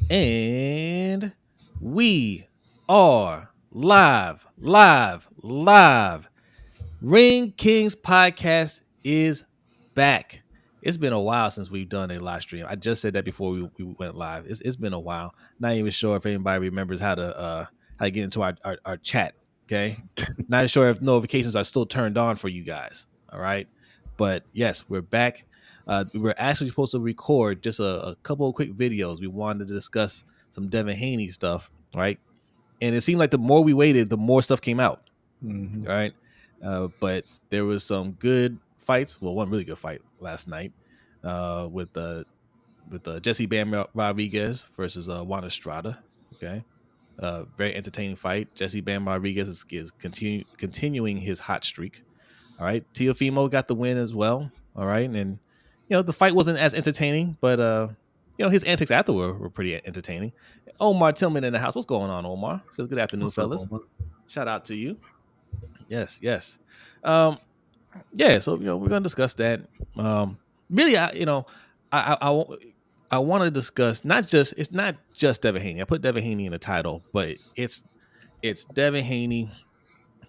And we are live. Ring Kings podcast is back. It's been a while since we've done a live stream. I just said that before we went live. It's been a while. Not even sure if anybody remembers how to get into our chat. Okay. Not sure if notifications are still turned on for you guys. All right. But yes, we're back. We were actually supposed to record just a couple of quick videos. We wanted to discuss some Devin Haney stuff, right? And it seemed like the more we waited, the more stuff came out, right? But there was some good fights. Well, one really good fight last night with Jesse Bam Rodriguez versus Juan Estrada. Okay, very entertaining fight. Jesse Bam Rodriguez is continuing his hot streak. All right, Teofimo got the win as well. All right, and the fight wasn't as entertaining, but his antics afterward were pretty entertaining. Omar Tillman in the house. What's going on, Omar? Says good afternoon, fellas. Shout out to you. Yes. Yeah. So we're gonna discuss that. Really, I want to discuss it's not just Devin Haney. I put Devin Haney in the title, but it's Devin Haney,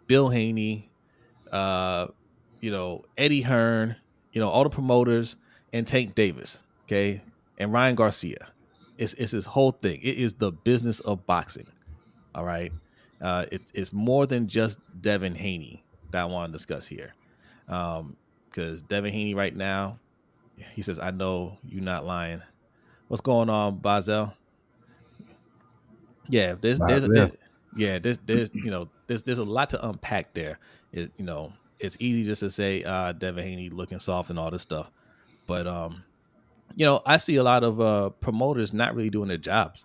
Bill Haney, Eddie Hearn, all the promoters, and Tank Davis, okay, and Ryan Garcia. It's his whole thing. It is the business of boxing. All right. It's more than just Devin Haney that I want to discuss here. Because Devin Haney right now, he says, "I know you're not lying." What's going on, Bazel? Yeah, there's a lot to unpack there. It's easy just to say Devin Haney looking soft and all this stuff, but I see a lot of promoters not really doing their jobs.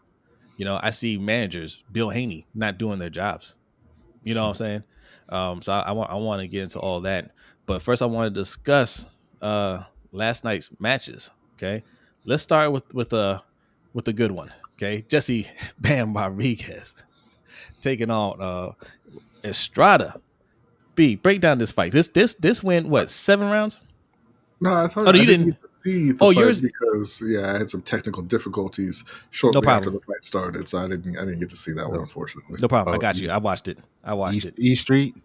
I see managers, Bill Haney, not doing their jobs. You know what I'm saying? So I want to get into all that, but first I want to discuss last night's matches. Okay, let's start with a good one. Okay, Jesse Bam Rodriguez taking on Estrada. B, break down this fight. This went what, 7 rounds? No, I thought you didn't get to see the fight because I had some technical difficulties shortly after the fight started, so I didn't get to see that one, unfortunately. No problem. I got you. I watched it. East Street.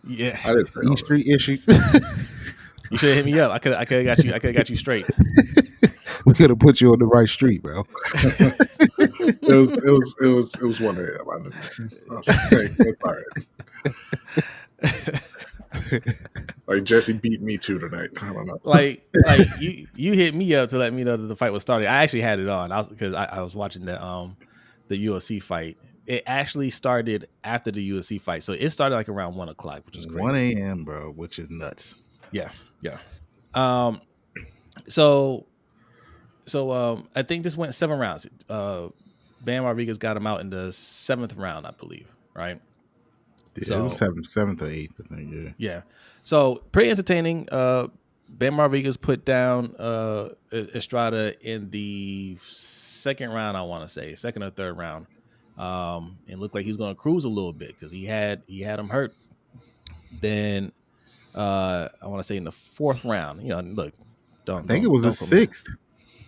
Yeah, I didn't say East Street issues. You should have hit me up. I could have got you. I could have got you straight. We could have put you on the right street, bro. It was 1 a.m. Hey, that's all right. Like Jesse beat me too tonight. I don't know. Like you hit me up to let me know that the fight was starting. I actually had it on. I was watching the UFC fight. It actually started after the UFC fight, so it started like around 1 o'clock, which is crazy. 1 a.m., bro, which is nuts. Yeah. So I think this went 7 rounds. Bam Rodriguez got him out in the 7th round, I believe. Right. Yeah, it was 7th or 8th, I think. Yeah. So pretty entertaining. Bam Rodriguez put down Estrada in the 2nd round, I want to say, 2nd or 3rd round. And looked like he was going to cruise a little bit because he had him hurt. Then I want to say in the 4th round, look, I think it was the 6th.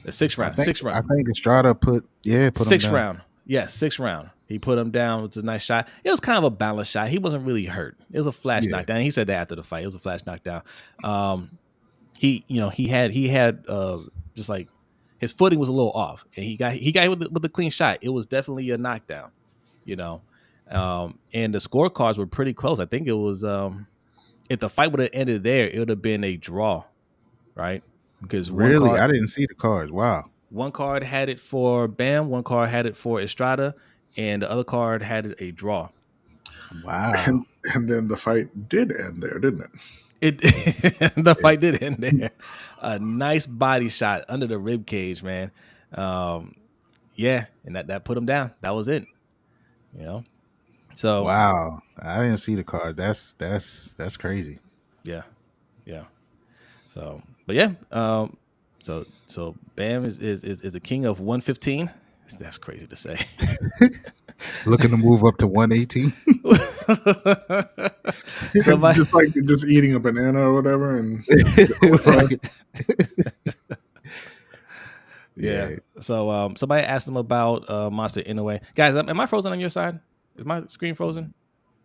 The 6th round. I think Estrada put him 6th down. round. Yeah, 6th round. He put him down. It's a nice shot. It was kind of a balanced shot. He wasn't really hurt. It was a flash knockdown. He said that after the fight. It was a flash knockdown. He had just like his footing was a little off, and he got hit with a clean shot. It was definitely a knockdown, and the scorecards were pretty close. I think it was if the fight would have ended there, it would have been a draw, right? Because I didn't see the cards. Wow. One card had it for Bam, one card had it for Estrada, and the other card had a draw. Wow. And then the fight did end there, didn't it? The fight did end there. A nice body shot under the rib cage, man. And that put him down. That was it. So wow. I didn't see the card. That's crazy. Yeah. So, but yeah. So Bam is the king of 115. That's crazy to say. Looking to move up to 118. just eating a banana or whatever, and Yeah. So somebody asked him about Monster Inoue. Guys, am I frozen on your side? Is my screen frozen?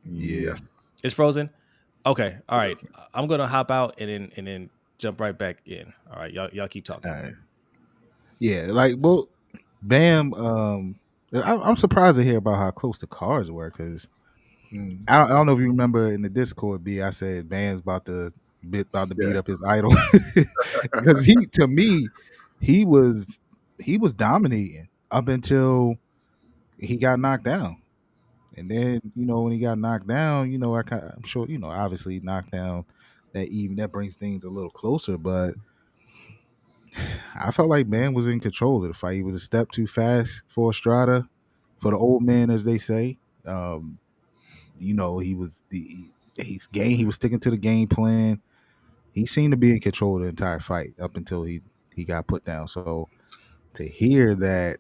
Yeah. Yes. It's frozen. Okay. All right. Yes. I'm gonna hop out and then jump right back in. All right. Y'all keep talking. All right. Yeah, like well, Bam. I'm surprised to hear about how close the cards were because Mm. I don't know if you remember in the Discord, B. I said Bam's about to beat Yeah. up his idol because to me he was dominating up until he got knocked down. And then, when he got knocked down, I'm sure, obviously knocked down that brings things a little closer. But I felt like Bam was in control of the fight. He was a step too fast for Estrada, for the old man, as they say. He was he was sticking to the game plan. He seemed to be in control of the entire fight up until he got put down. So to hear that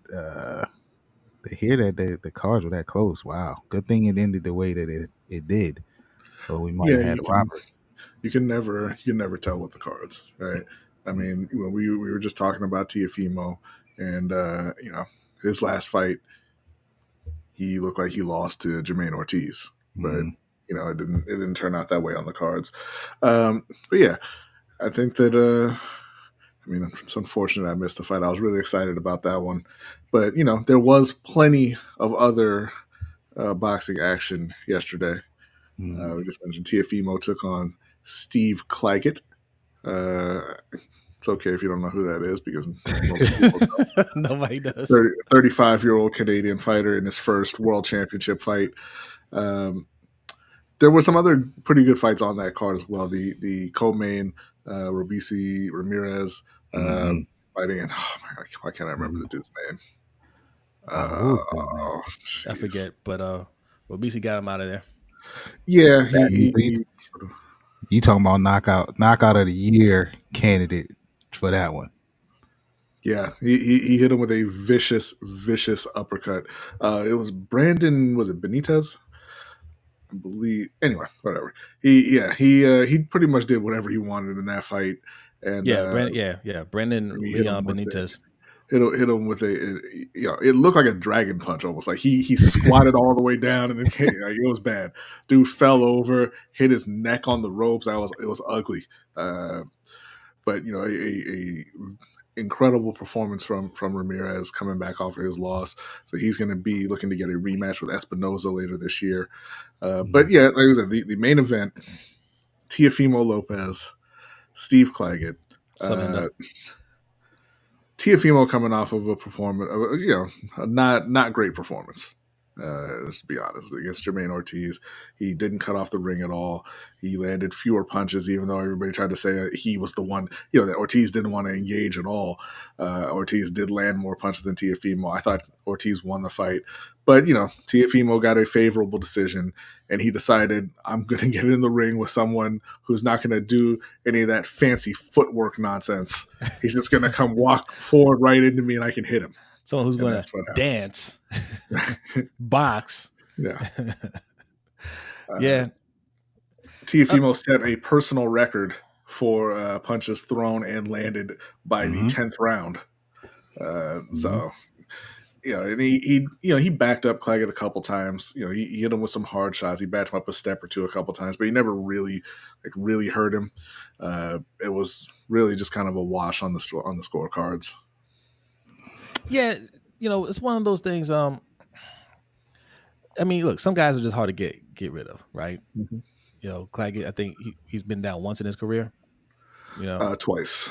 the cards were that close, wow. Good thing it ended the way that it did. Or we might Yeah. have had a robbery. You can never tell with the cards, right? I mean, when we were just talking about Teofimo, and his last fight, he looked like he lost to Jermaine Ortiz, but it didn't turn out that way on the cards. But yeah, I think that I mean, it's unfortunate I missed the fight. I was really excited about that one, but there was plenty of other boxing action yesterday. We just mentioned Teofimo took on Steve Claggett. It's okay if you don't know who that is because most people don't. Nobody does. 35-year-old Canadian fighter in his first world championship fight. There were some other pretty good fights on that card as well. The co-main, Robisi Ramirez fighting, and oh my God, why can't I remember the dude's name? I forget, but Robisi got him out of there. Yeah, you talking about knockout of the year candidate for that one. Yeah, he hit him with a vicious uppercut. It was Brandon, was it Benitez? I believe. Anyway, whatever. He pretty much did whatever he wanted in that fight. And Brandon Leon Benitez. Hit him with it looked like a dragon punch almost. Like he squatted all the way down and then it was bad. Dude fell over, hit his neck on the ropes. It was ugly. But a incredible performance from Ramirez coming back off of his loss. So he's going to be looking to get a rematch with Espinoza later this year. But yeah, like I said, the main event, Teofimo Lopez, Steve Claggett. Teofimo coming off of a performance, a not great performance. Let's be honest, against Jermaine Ortiz, he didn't cut off the ring at all. He landed fewer punches, even though everybody tried to say he was the one, that Ortiz didn't want to engage at all. Ortiz did land more punches than Teofimo. I thought Ortiz won the fight, but Teofimo got a favorable decision, and he decided, I'm going to get in the ring with someone who's not going to do any of that fancy footwork nonsense. He's just going to come walk forward right into me, and I can hit him. Someone who's going to dance, box. Yeah. Yeah. Teofimo set a personal record for punches thrown and landed by the 10th round. So, and he backed up Claggett a couple times. He hit him with some hard shots. He backed him up a step or two a couple times, but he never really hurt him. It was really just kind of a wash on the scorecards. Yeah, it's one of those things. I mean, look, some guys are just hard to get rid of, right? Mm-hmm. Claggett, I think he's been down once in his career. Twice.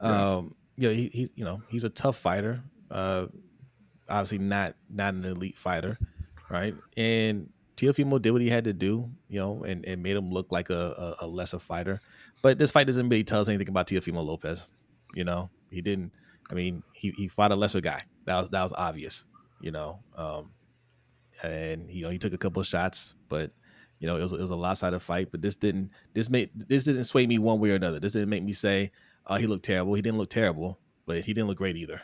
Yeah. He's a tough fighter. Obviously not an elite fighter, right? And Teofimo did what he had to do, and made him look like a lesser fighter. But this fight doesn't really tell us anything about Teofimo Lopez. He didn't. I mean, he fought a lesser guy. That was obvious, and he took a couple of shots, but it was a lopsided fight. But this didn't sway me one way or another. This didn't make me say, "Oh, he looked terrible." He didn't look terrible, but he didn't look great either.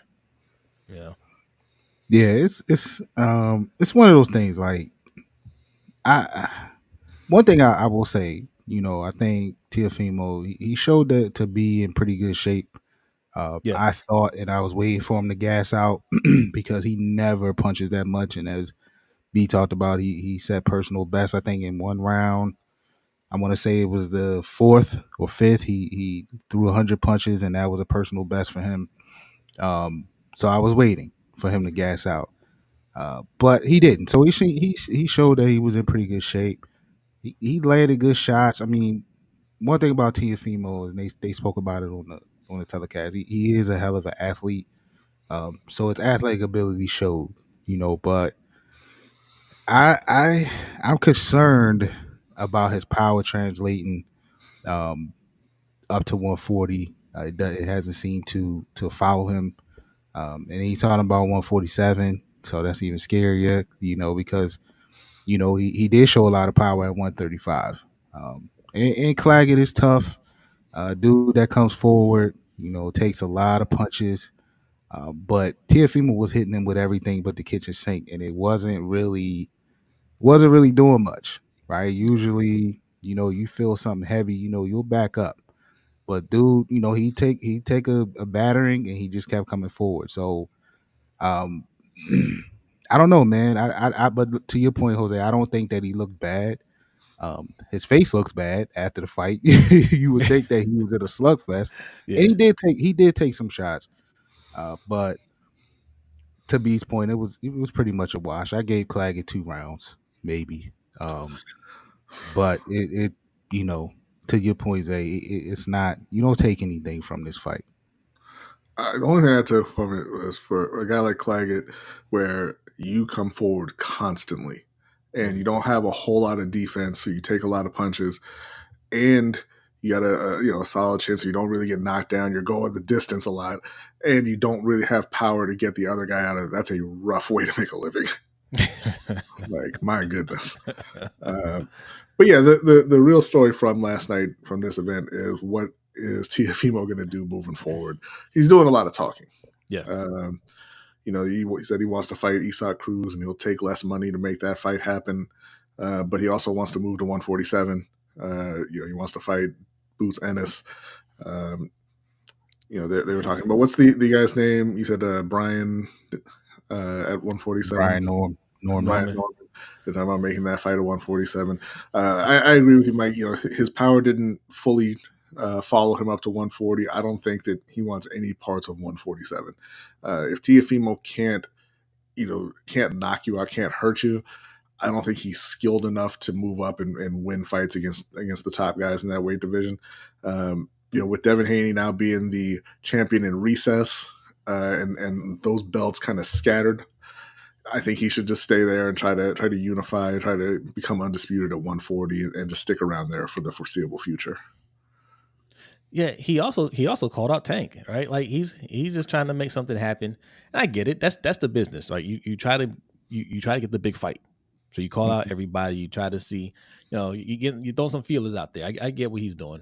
Yeah, it's one of those things. Like one thing I will say, I think Teofimo, he showed that to be in pretty good shape. Yeah. I thought, and I was waiting for him to gas out because he never punches that much. And as B talked about, he set personal best. I think in one round, I want to say it was the fourth or fifth. He threw 100 punches, and that was a personal best for him. So I was waiting for him to gas out, but he didn't. So he showed that he was in pretty good shape. He landed good shots. I mean, one thing about Teofimo, and they spoke about it on the telecast. He is a hell of an athlete. So his athletic ability showed, but I'm concerned about his power translating um, up to 140. It hasn't seemed to follow him, and he's talking about 147. So that's even scarier, because he did show a lot of power at 135. And Claggett is tough. Dude that comes forward, takes a lot of punches. But Teofimo was hitting him with everything but the kitchen sink, and it wasn't really doing much, right? Usually, you feel something heavy, you'll back up. But dude, he take a battering and he just kept coming forward. So um I don't know, man. But to your point, Jose, I don't think that he looked bad. His face looks bad after the fight. You would think that he was at a slugfest, and Yeah. he did take some shots. But to B's point, it was pretty much a wash. I gave Claggett 2 rounds, maybe. But it you know to your point, Zay, it's not. You don't take anything from this fight. The only thing I took from it was for a guy like Claggett, where you come forward constantly and you Mhm. don't have a whole lot of defense, so you take a lot of punches, and you got a solid chance. So you don't really get knocked down. You're going the distance a lot, and you don't really have power to get the other guy out of. That's a rough way to make a living. Like, my goodness. But yeah, the real story from last night from this event is, what is Teofimo going to do moving forward? He's doing a lot of talking. Yeah. Um, he said he wants to fight Isak Cruz, and he'll take less money to make that fight happen. But he also wants to move to 147. He wants to fight Boots Ennis. They were talking about, what's the guy's name? You said Brian at 147. Brian Norman. Brian Norman. Norman. They're talking about making that fight at 147. I agree with you, Mike. His power didn't fully follow him up to 140. I don't think that he wants any parts of 147. If Teofimo can't knock you out, can't hurt you, I don't think he's skilled enough to move up and win fights against the top guys in that weight division. With Devin Haney now being the champion in recess, and those belts kind of scattered, I think he should just stay there and try to unify, try to become undisputed at 140, and just stick around there for the foreseeable future. Yeah, he also called out Tank, right? Like he's just trying to make something happen. And I get it. That's the business, right? You try to get the big fight. So you call out everybody. You try to see, you throw some feelers out there. I get what he's doing.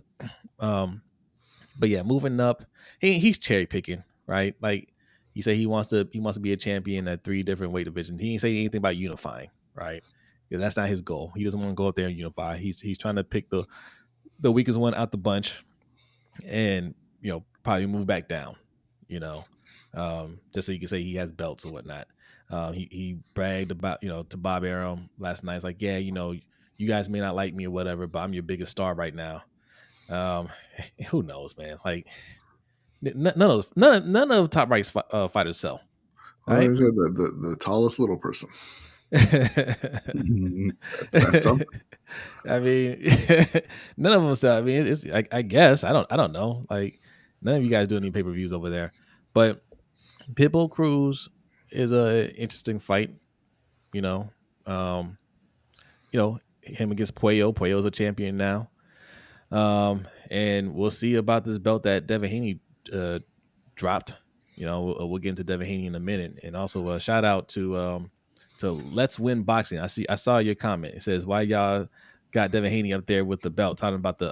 But yeah, moving up, he's cherry picking, right? Like he said, he wants to be a champion at 3 different weight divisions. He didn't say anything about unifying, right? Yeah, that's not his goal. He doesn't want to go up there and unify. He's trying to pick the weakest one out the bunch, and probably move back down, just so you can say he has belts or whatnot. He bragged about to Bob Arum last night. It's like, yeah, you guys may not like me or whatever, but I'm your biggest star right now. Who knows, man? Like none of the top ranked fighters sell. Well, Right? is it the tallest little person? Mhm. That's something. I mean, none of them sell. I mean, it's I guess I don't know. Like none of you guys do any pay per views over there, but Pitbull Cruz is a interesting fight. You know, um, him against Puello. Puello's a champion now. And we'll see about this belt that Devin Haney dropped. We'll get into Devin Haney in a minute. And also a shout out to Let's Win Boxing. I saw your comment. It says, why y'all got Devin Haney up there with the belt, talking about the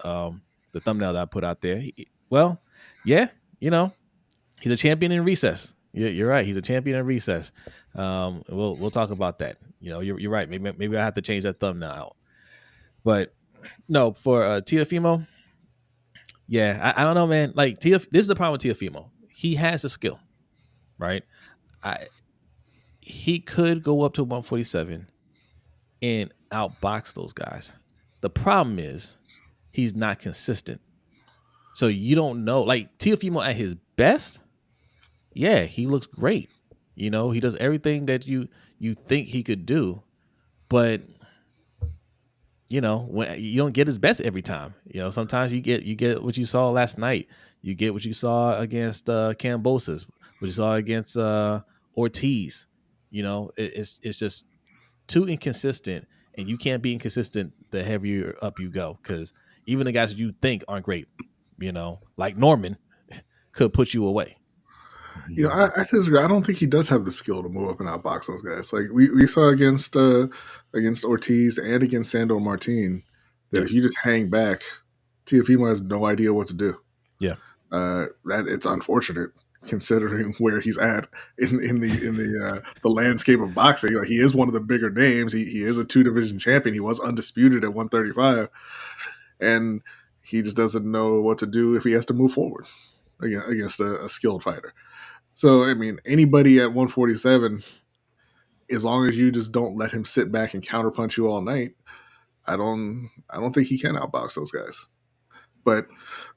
thumbnail that I put out there. Well, yeah, he's a champion in recess. Yeah, you're right. He's a champion in recess. We'll talk about that. You're right. Maybe I have to change that thumbnail out. But no, for Teofimo, yeah, I don't know, man. Like this is the problem with Teofimo. he has a skill, right? He could go up to 147 and outbox those guys. The problem is he's not consistent. So you don't know. Like Teofimo at his best, yeah, he looks great. You know, he does everything that you think he could do, but you know, when you don't get his best every time. You know, sometimes you get what you saw last night. You get what you saw against Cambosis, what you saw against Ortiz. You know, it's just too inconsistent, and you can't be inconsistent the heavier up you go, because even the guys that you think aren't great, you know, like Norman, could put you away. You know, I disagree. I don't think he does have the skill to move up and outbox those guys. Like we saw against Ortiz and against Sandor Martin that Yeah. if you just hang back, Teofimo has no idea what to do. Yeah. That it's unfortunate considering where he's at in the landscape of boxing. Like, he is one of the bigger names. He is a 2-division champion. He was undisputed at 135, and he just doesn't know what to do if he has to move forward against a skilled fighter. So, I mean, anybody at 147, as long as you just don't let him sit back and counterpunch you all night, I don't think he can outbox those guys. But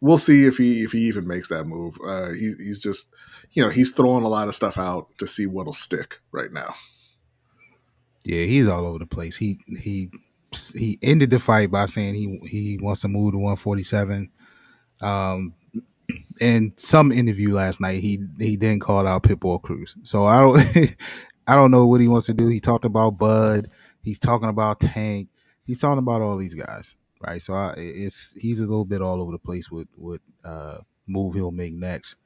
we'll see if he even makes that move. He's just, he's throwing a lot of stuff out to see what'll stick right now. Yeah, he's all over the place. He ended the fight by saying he wants to move to 147. In some interview last night, he didn't call out Pitbull Cruz. So I don't I don't know what he wants to do. He talked about Bud. He's talking about Tank. He's talking about all these guys, right? So he's a little bit all over the place with what move he'll make next.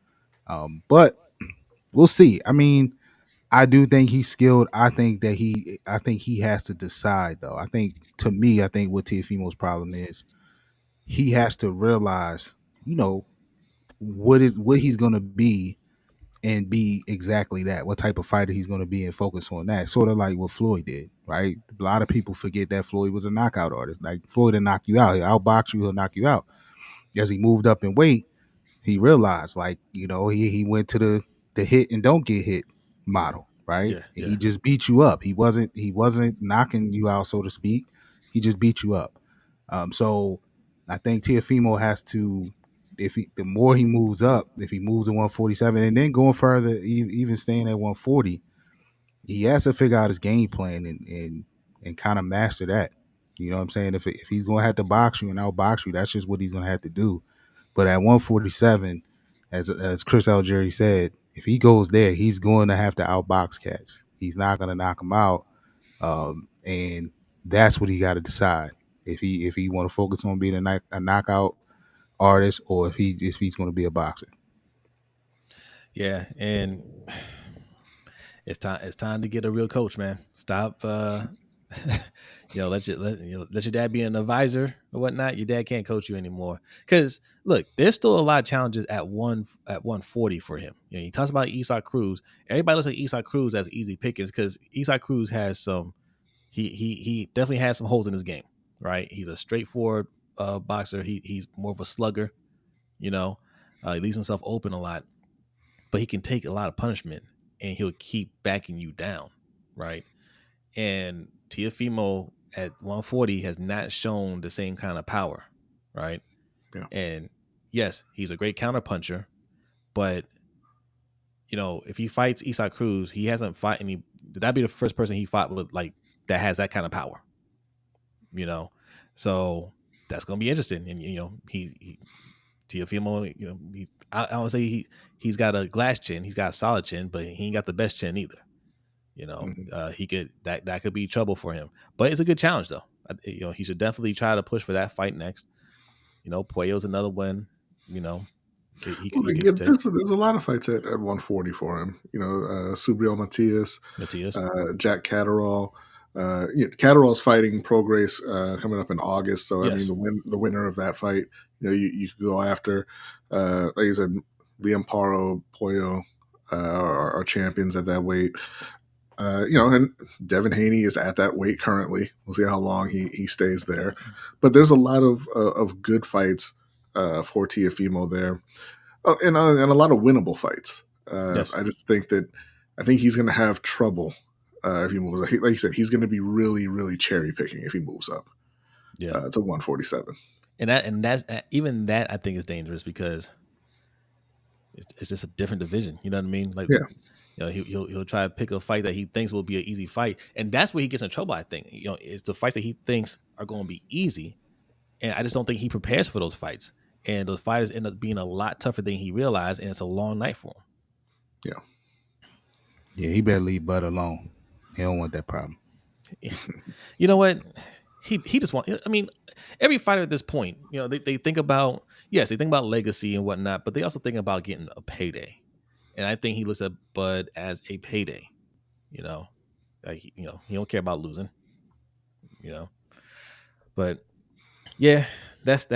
But we'll see. I mean, I do think he's skilled. I think he has to decide though. I think what Teofimo's problem is, he has to realize, what he's gonna be, and be exactly that. What type of fighter he's gonna be, and focus on that. Sort of like what Floyd did, right? A lot of people forget that Floyd was a knockout artist. Like, Floyd will knock you out. He'll outbox you, he'll knock you out. As he moved up in weight, he realized, like, he went to the hit and don't get hit model, right? Yeah. He just beat you up. He wasn't knocking you out, so to speak. He just beat you up. So I think Teofimo has to, the more he moves up, if he moves to 147 and then going further, even staying at 140, he has to figure out his game plan and kind of master that. You know what I'm saying? If he's going to have to box you and outbox you, that's just what he's going to have to do. But at 147, as Chris Algieri said, if he goes there, he's going to have to outbox cats. He's not going to knock him out, and that's what he got to decide. If he want to focus on being a knockout artist, or if he's going to be a boxer. Yeah, and it's time to get a real coach, man. Stop let your dad be an advisor or whatnot. Your dad can't coach you anymore. Because look, there's still a lot of challenges at 140 for him. He talks about Isaac Cruz. Everybody looks at Isaac Cruz as easy pickings because Isaac Cruz has some. He definitely has some holes in his game, right? He's a straightforward boxer. He's more of a slugger. He leaves himself open a lot, but he can take a lot of punishment and he'll keep backing you down, right? And Teofimo at 140 has not shown the same kind of power, right? Yeah. And yes, he's a great counterpuncher, but if he fights Isaac Cruz, he hasn't fought any. That'd be the first person he fought with like that has that kind of power, So that's gonna be interesting. And he Teofimo, I would say he's got a glass chin, he's got a solid chin, but he ain't got the best chin either. He could that could be trouble for him, but it's a good challenge though. He should definitely try to push for that fight next. Puello's another one. There's a lot of fights at 140 for him. Subriel Matias, Jack Catterall. Catterall's fighting Prograis coming up in August. So yes. I mean, the winner of that fight, you could go after. Like you said, Liam Paro, Pollo are champions at that weight. And Devin Haney is at that weight currently. We'll see how long he stays there. But there's a lot of good fights for Teofimo there. And a lot of winnable fights. Yes. I think he's going to have trouble if he moves. Like you said, he's going to be really, really cherry picking if he moves up Yeah. to 147. And that's even that I think is dangerous because it's just a different division. You know what I mean? Like, Yeah. you know, he'll try to pick a fight that he thinks will be an easy fight, and that's where he gets in trouble. I think it's the fights that he thinks are going to be easy, and I just don't think he prepares for those fights. And those fighters end up being a lot tougher than he realized, and it's a long night for him. Yeah. Yeah, he better leave Bud alone. He don't want that problem. You know what? He just want. I mean, every fighter at this point, they think about they think about legacy and whatnot, but they also think about getting a payday. And I think he looks at Bud as a payday. Like he don't care about losing. But yeah, that's.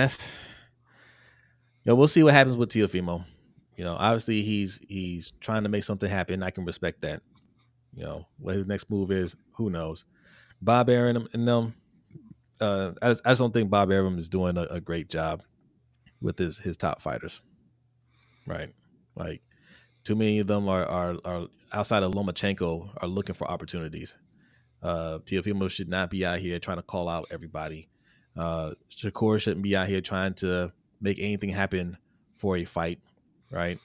We'll see what happens with Teofimo. Obviously he's trying to make something happen. I can respect that. What his next move is, who knows? Bob Arum and them. I just don't think Bob Arum is doing a great job with his top fighters. Right, like too many of them are outside of Lomachenko are looking for opportunities. Teofimo should not be out here trying to call out everybody. Shakur shouldn't be out here trying to make anything happen for a fight. Right,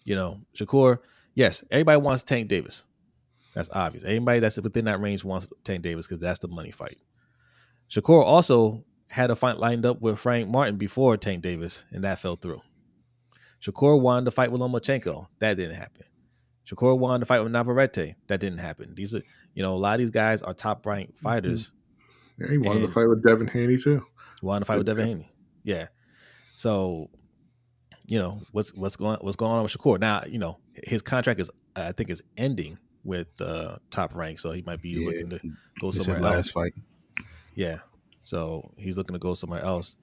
Shakur. Yes, everybody wants Tank Davis. That's obvious. Anybody that's within that range wants Tank Davis because that's the money fight. Shakur also had a fight lined up with Frank Martin before Tank Davis, and that fell through. Shakur wanted to fight with Lomachenko. That didn't happen. Shakur wanted to fight with Navarrete. That didn't happen. These are, a lot of these guys are top ranked fighters. Yeah, he wanted to fight with Devin Haney too. Wanted to fight with Devin Haney. Yeah. So, what's going on with Shakur now? His contract is, I think, is ending with Top Rank, so he might be looking to go somewhere else. Last fight. Yeah, so he's looking to go somewhere else.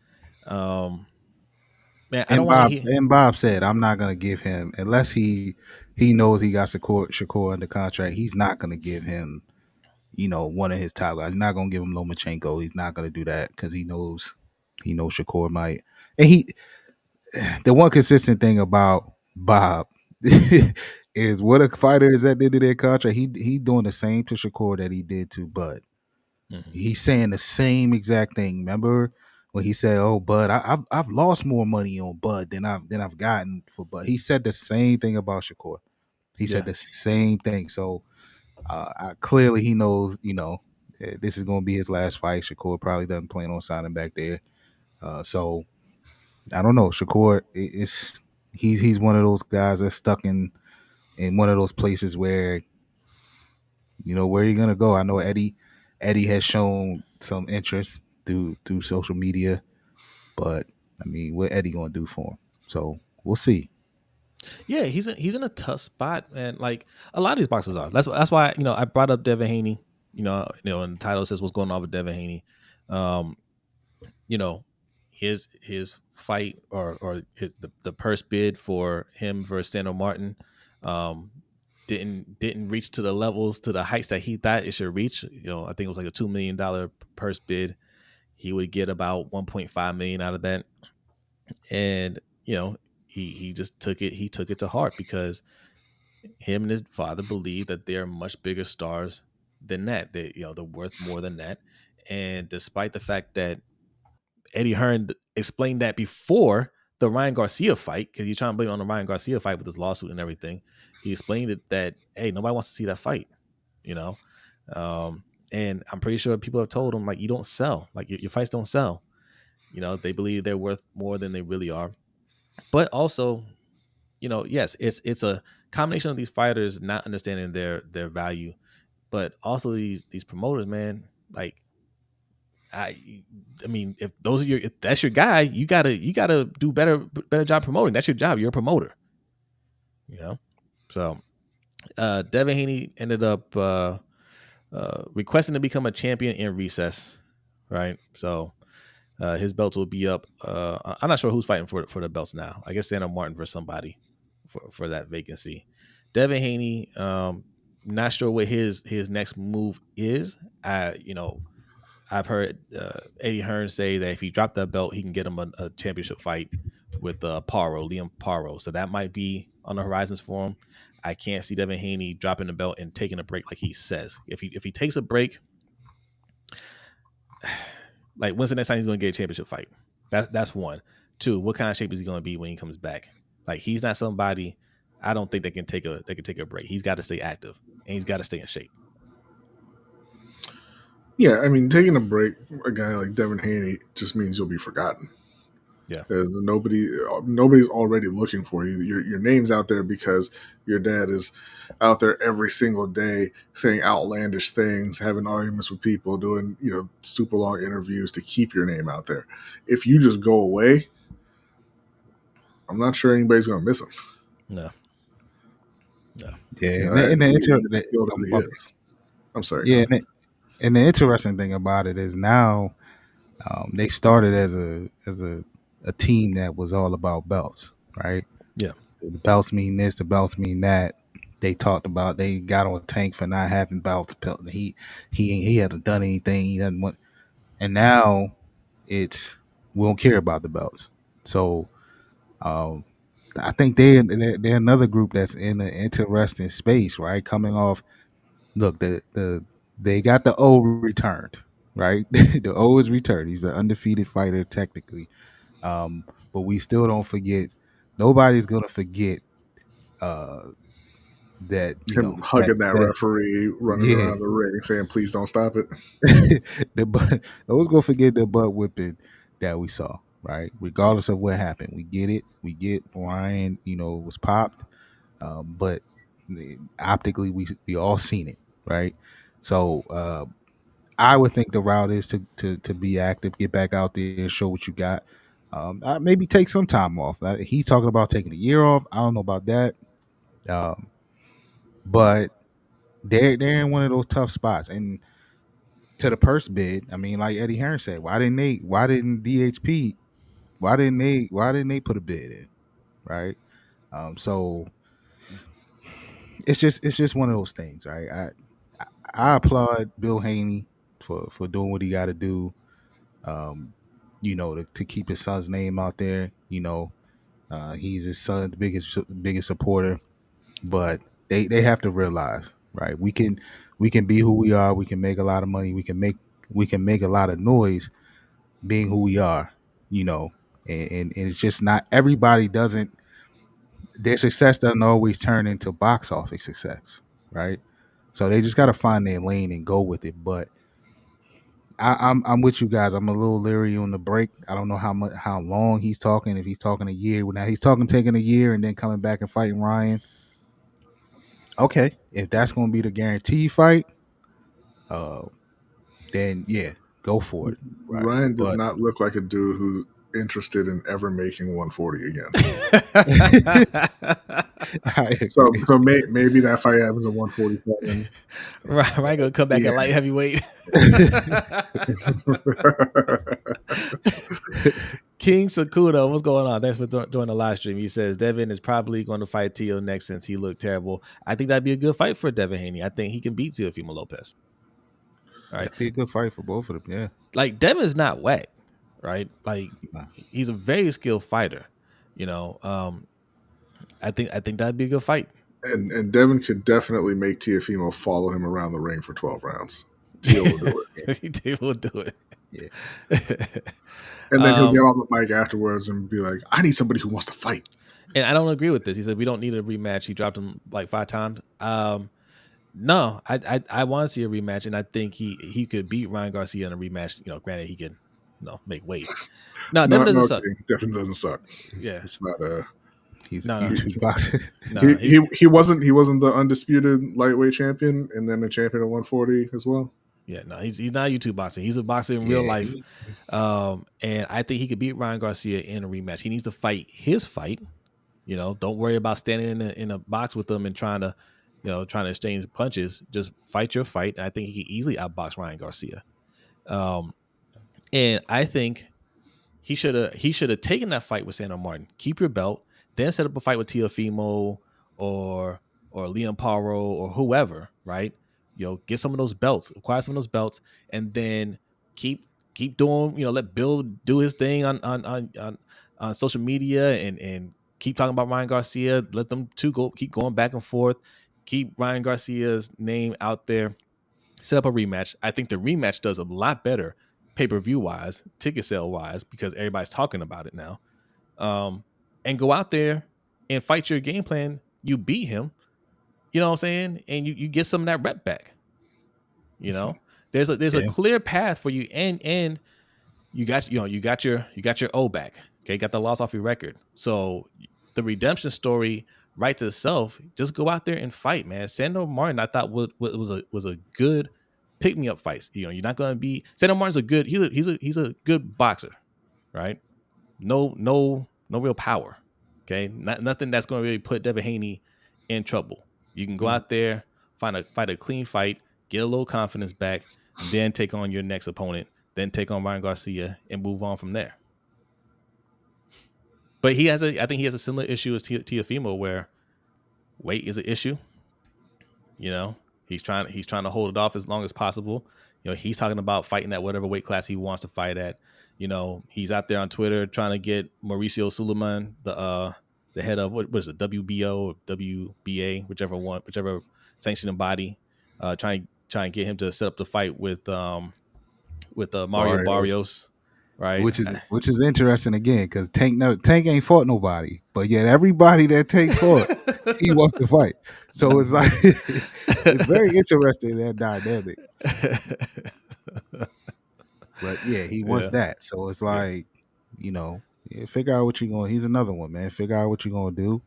Man, and Bob said, "I'm not gonna give him unless he knows he got Shakur under contract. He's not gonna give him, one of his top guys. He's not gonna give him Lomachenko. He's not gonna do that because he knows Shakur might. And the one consistent thing about Bob is what a fighter is at the end of their contract. He doing the same to Shakur that he did to Bud. Mm-hmm. He's saying the same exact thing. Remember when he said, "Oh, Bud, I've lost more money on Bud than I've gotten for Bud." He said the same thing about Shakur. He said the same thing. So clearly he knows, this is going to be his last fight. Shakur probably doesn't plan on signing back there. So I don't know. Shakur he's one of those guys that's stuck in one of those places where, where are you gonna go? I know Eddie has shown some interest through social media, but I mean, what Eddie gonna do for him? So we'll see. Yeah, he's in a tough spot, man. Like a lot of these boxers are. That's why I brought up Devin Haney. And the title says what's going on with Devin Haney. His fight or the purse bid for him versus Sandor Martin didn't reach to the heights that he thought it should reach. I think it was like a $2 million purse bid. He would get about $1.5 million out of that, and he just took it to heart because him and his father believe that they're much bigger stars than that. They're worth more than that, and despite the fact that Eddie Hearn explained that before the Ryan Garcia fight, because he's trying to blame it on the Ryan Garcia fight with his lawsuit and everything. He explained it that, hey, nobody wants to see that fight, and I'm pretty sure people have told him, like, you don't sell, like your fights don't sell. They believe they're worth more than they really are. But also, yes, it's a combination of these fighters not understanding their value, but also these promoters, man, like, I mean, if that's your guy, you gotta do better job promoting. That's your job. You're a promoter, So, Devin Haney ended up requesting to become a champion in recess, right? So, his belts will be up. I'm not sure who's fighting for the belts now. I guess Sandor Martin for somebody for that vacancy. Devin Haney, not sure what his next move is. I've heard Eddie Hearn say that if he dropped that belt, he can get him a championship fight with Liam Paro. So that might be on the horizons for him. I can't see Devin Haney dropping the belt and taking a break like he says. If he takes a break, like when's the next time he's going to get a championship fight? That's one. Two, what kind of shape is he going to be when he comes back? Like he's not somebody. I don't think they can take a break. He's got to stay active and he's got to stay in shape. Yeah, I mean, taking a break, a guy like Devin Haney just means you'll be forgotten. Yeah, because nobody's already looking for you. Your name's out there because your dad is out there every single day saying outlandish things, having arguments with people, doing super long interviews to keep your name out there. If you just go away, I'm not sure anybody's going to miss him. No. Yeah, skilled as he is. I'm sorry. Yeah, and the interesting thing about it is now they started as a team that was all about belts, right? Yeah. The belts mean this, the belts mean that. They talked about they got on Tank for not having belts. He hasn't done anything. He doesn't want, and now it's we don't care about the belts. So I think they're another group that's in an interesting space, right? Coming off, look, they got the O returned, right? The O is returned. He's an undefeated fighter technically, but we still don't forget. Nobody's gonna forget that him hugging that referee, running around the ring, saying, "Please don't stop it." I was gonna forget the butt whipping that we saw, right? Regardless of what happened, we get it. We get Ryan, was popped, but optically, we all seen it, right? So I would think the route is to be active, get back out there, show what you got. Maybe take some time off. He's talking about taking a year off. I don't know about that, but they're in one of those tough spots. And to the purse bid, I mean, like Eddie Hearn said, why didn't DHP? Why didn't they put a bid in, right? So it's just one of those things, right? I applaud Bill Haney for doing what he got to do. To keep his son's name out there. He's his son's biggest supporter. But they have to realize, right? We can be who we are. We can make a lot of money. We can make a lot of noise being who we are. And it's just not everybody doesn't. Their success doesn't always turn into box office success, right? So they just got to find their lane and go with it. But I'm with you guys. I'm a little leery on the break. I don't know how long he's talking. If he's talking a year, now he's talking taking a year and then coming back and fighting Ryan. Okay, if that's going to be the guarantee fight, then yeah, go for it. Right? Ryan does not look like a dude who's interested in ever making 140 again. So maybe that fight happens at 147. Ryan gonna come back at light heavyweight. King Sakuda, what's going on? Thanks for joining the live stream. He says Devin is probably going to fight Teo next since he looked terrible. I think that'd be a good fight for Devin Haney. I think he can beat Teofimo Lopez. All right, that'd be a good fight for both of them. Yeah, like Devin's not whack, right? Like he's a very skilled fighter. I think that'd be a good fight. And Devin could definitely make Teofimo follow him around the ring for 12 rounds. Teo will do it. Teo will do it. Yeah. And then he'll get on the mic afterwards and be like, I need somebody who wants to fight. And I don't agree with this. He said we don't need a rematch. He dropped him like 5 times. No, I want to see a rematch, and I think he could beat Ryan Garcia in a rematch. Granted he can make weight. No, Devin doesn't suck. Devin doesn't suck. Yeah, it's not a. He's a YouTube boxer. He wasn't the undisputed lightweight champion, and then the champion at 140 as well. Yeah, no, he's not a YouTube boxer. He's a boxer in real life. And I think he could beat Ryan Garcia in a rematch. He needs to fight his fight. Don't worry about standing in a box with him and trying to exchange punches. Just fight your fight. And I think he can easily outbox Ryan Garcia. And I think he should have taken that fight with Sandor Martin. Keep your belt, then set up a fight with Teofimo or Liam Paro or whoever, right? Get some of those belts, acquire some of those belts, and then keep doing. Let Bill do his thing on on social media and keep talking about Ryan Garcia. Let them two keep going back and forth. Keep Ryan Garcia's name out there. Set up a rematch. I think the rematch does a lot better pay-per-view wise, ticket sale wise, because everybody's talking about it now. And go out there and fight your game plan. You beat him, you know what I'm saying? And you get some of that rep back. You know, there's a clear path for you, and you got your O back. Okay, got the loss off your record. So the redemption story writes itself. Just go out there and fight, man. Sandor Martin, I thought was a good pick me up fight. You know, you're not going to be Sandor Martin's a good. He's a good boxer, right? No real power. Okay, nothing that's going to really put Devin Haney in trouble. You can go out there, fight a clean fight, get a little confidence back, then take on your next opponent, then take on Ryan Garcia and move on from there. But I think he has a similar issue as Teofimo, where weight is an issue. You know, he's trying to hold it off as long as possible. You know, he's talking about fighting at whatever weight class he wants to fight at. You know, he's out there on Twitter trying to get Mauricio Suleiman, the head of what is it, WBO or WBA, whichever sanctioning body, trying to get him to set up the fight with Mario Barrios, right? Which is interesting again, because Tank ain't fought nobody, but yet everybody that Tank fought, he wants to fight. So it's like it's very interesting, that dynamic. But yeah, he wants that. So it's like, figure out what you're going. He's another one, man. Figure out what you're gonna do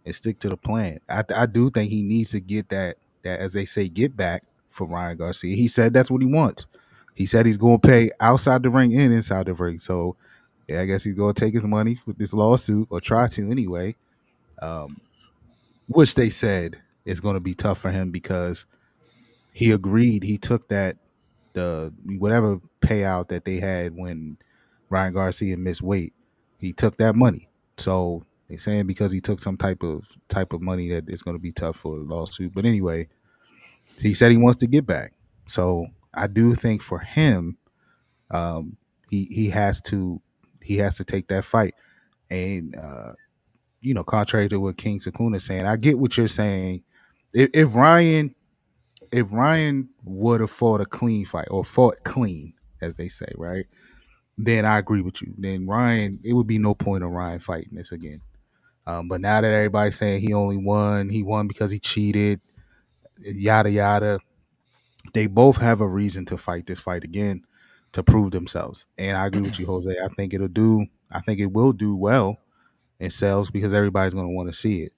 and stick to the plan. I do think he needs to get that as they say, get back for Ryan Garcia. He said that's what he wants. He said he's going to pay outside the ring and inside the ring. So yeah, I guess he's going to take his money with this lawsuit, or try to anyway. Which they said is going to be tough for him, because he agreed. He took the whatever payout that they had when Ryan Garcia missed weight. He took that money. So they're saying because he took some type of money, that it's going to be tough for a lawsuit. But anyway, he said he wants to get back. So I do think for him, he has to take that fight. And contrary to what King Sakuna is saying, I get what you're saying. If Ryan would have fought a clean fight, or fought clean, as they say, right? Then I agree with you. Then Ryan, it would be no point in Ryan fighting this again. But now that everybody's saying he won because he cheated, yada yada, they both have a reason to fight this fight again, to prove themselves. And I agree with you, Jose. I think it will do well in sales, because everybody's going to want to see it.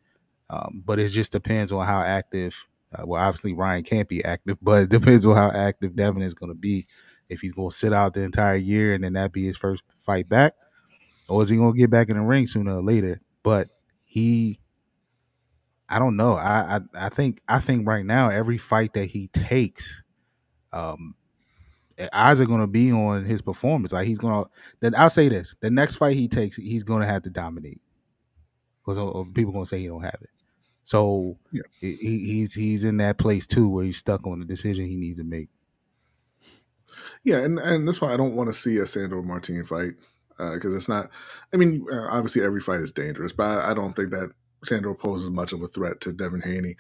But it just depends on how active. Well, obviously Ryan can't be active, but it depends on how active Devin is going to be. If he's going to sit out the entire year and then that be his first fight back, or is he going to get back in the ring sooner or later? But I don't know. I think right now every fight that he takes, eyes are going to be on his performance. Like, he's going to. Then I'll say this: the next fight he takes, he's going to have to dominate, because people are going to say he don't have it. So Yeah. he's in that place too, where he's stuck on the decision he needs to make. Yeah, and that's why I don't want to see a Sandor Martin fight, because it's not. I mean, obviously every fight is dangerous, but I don't think that Sandor poses much of a threat to Devin Haney.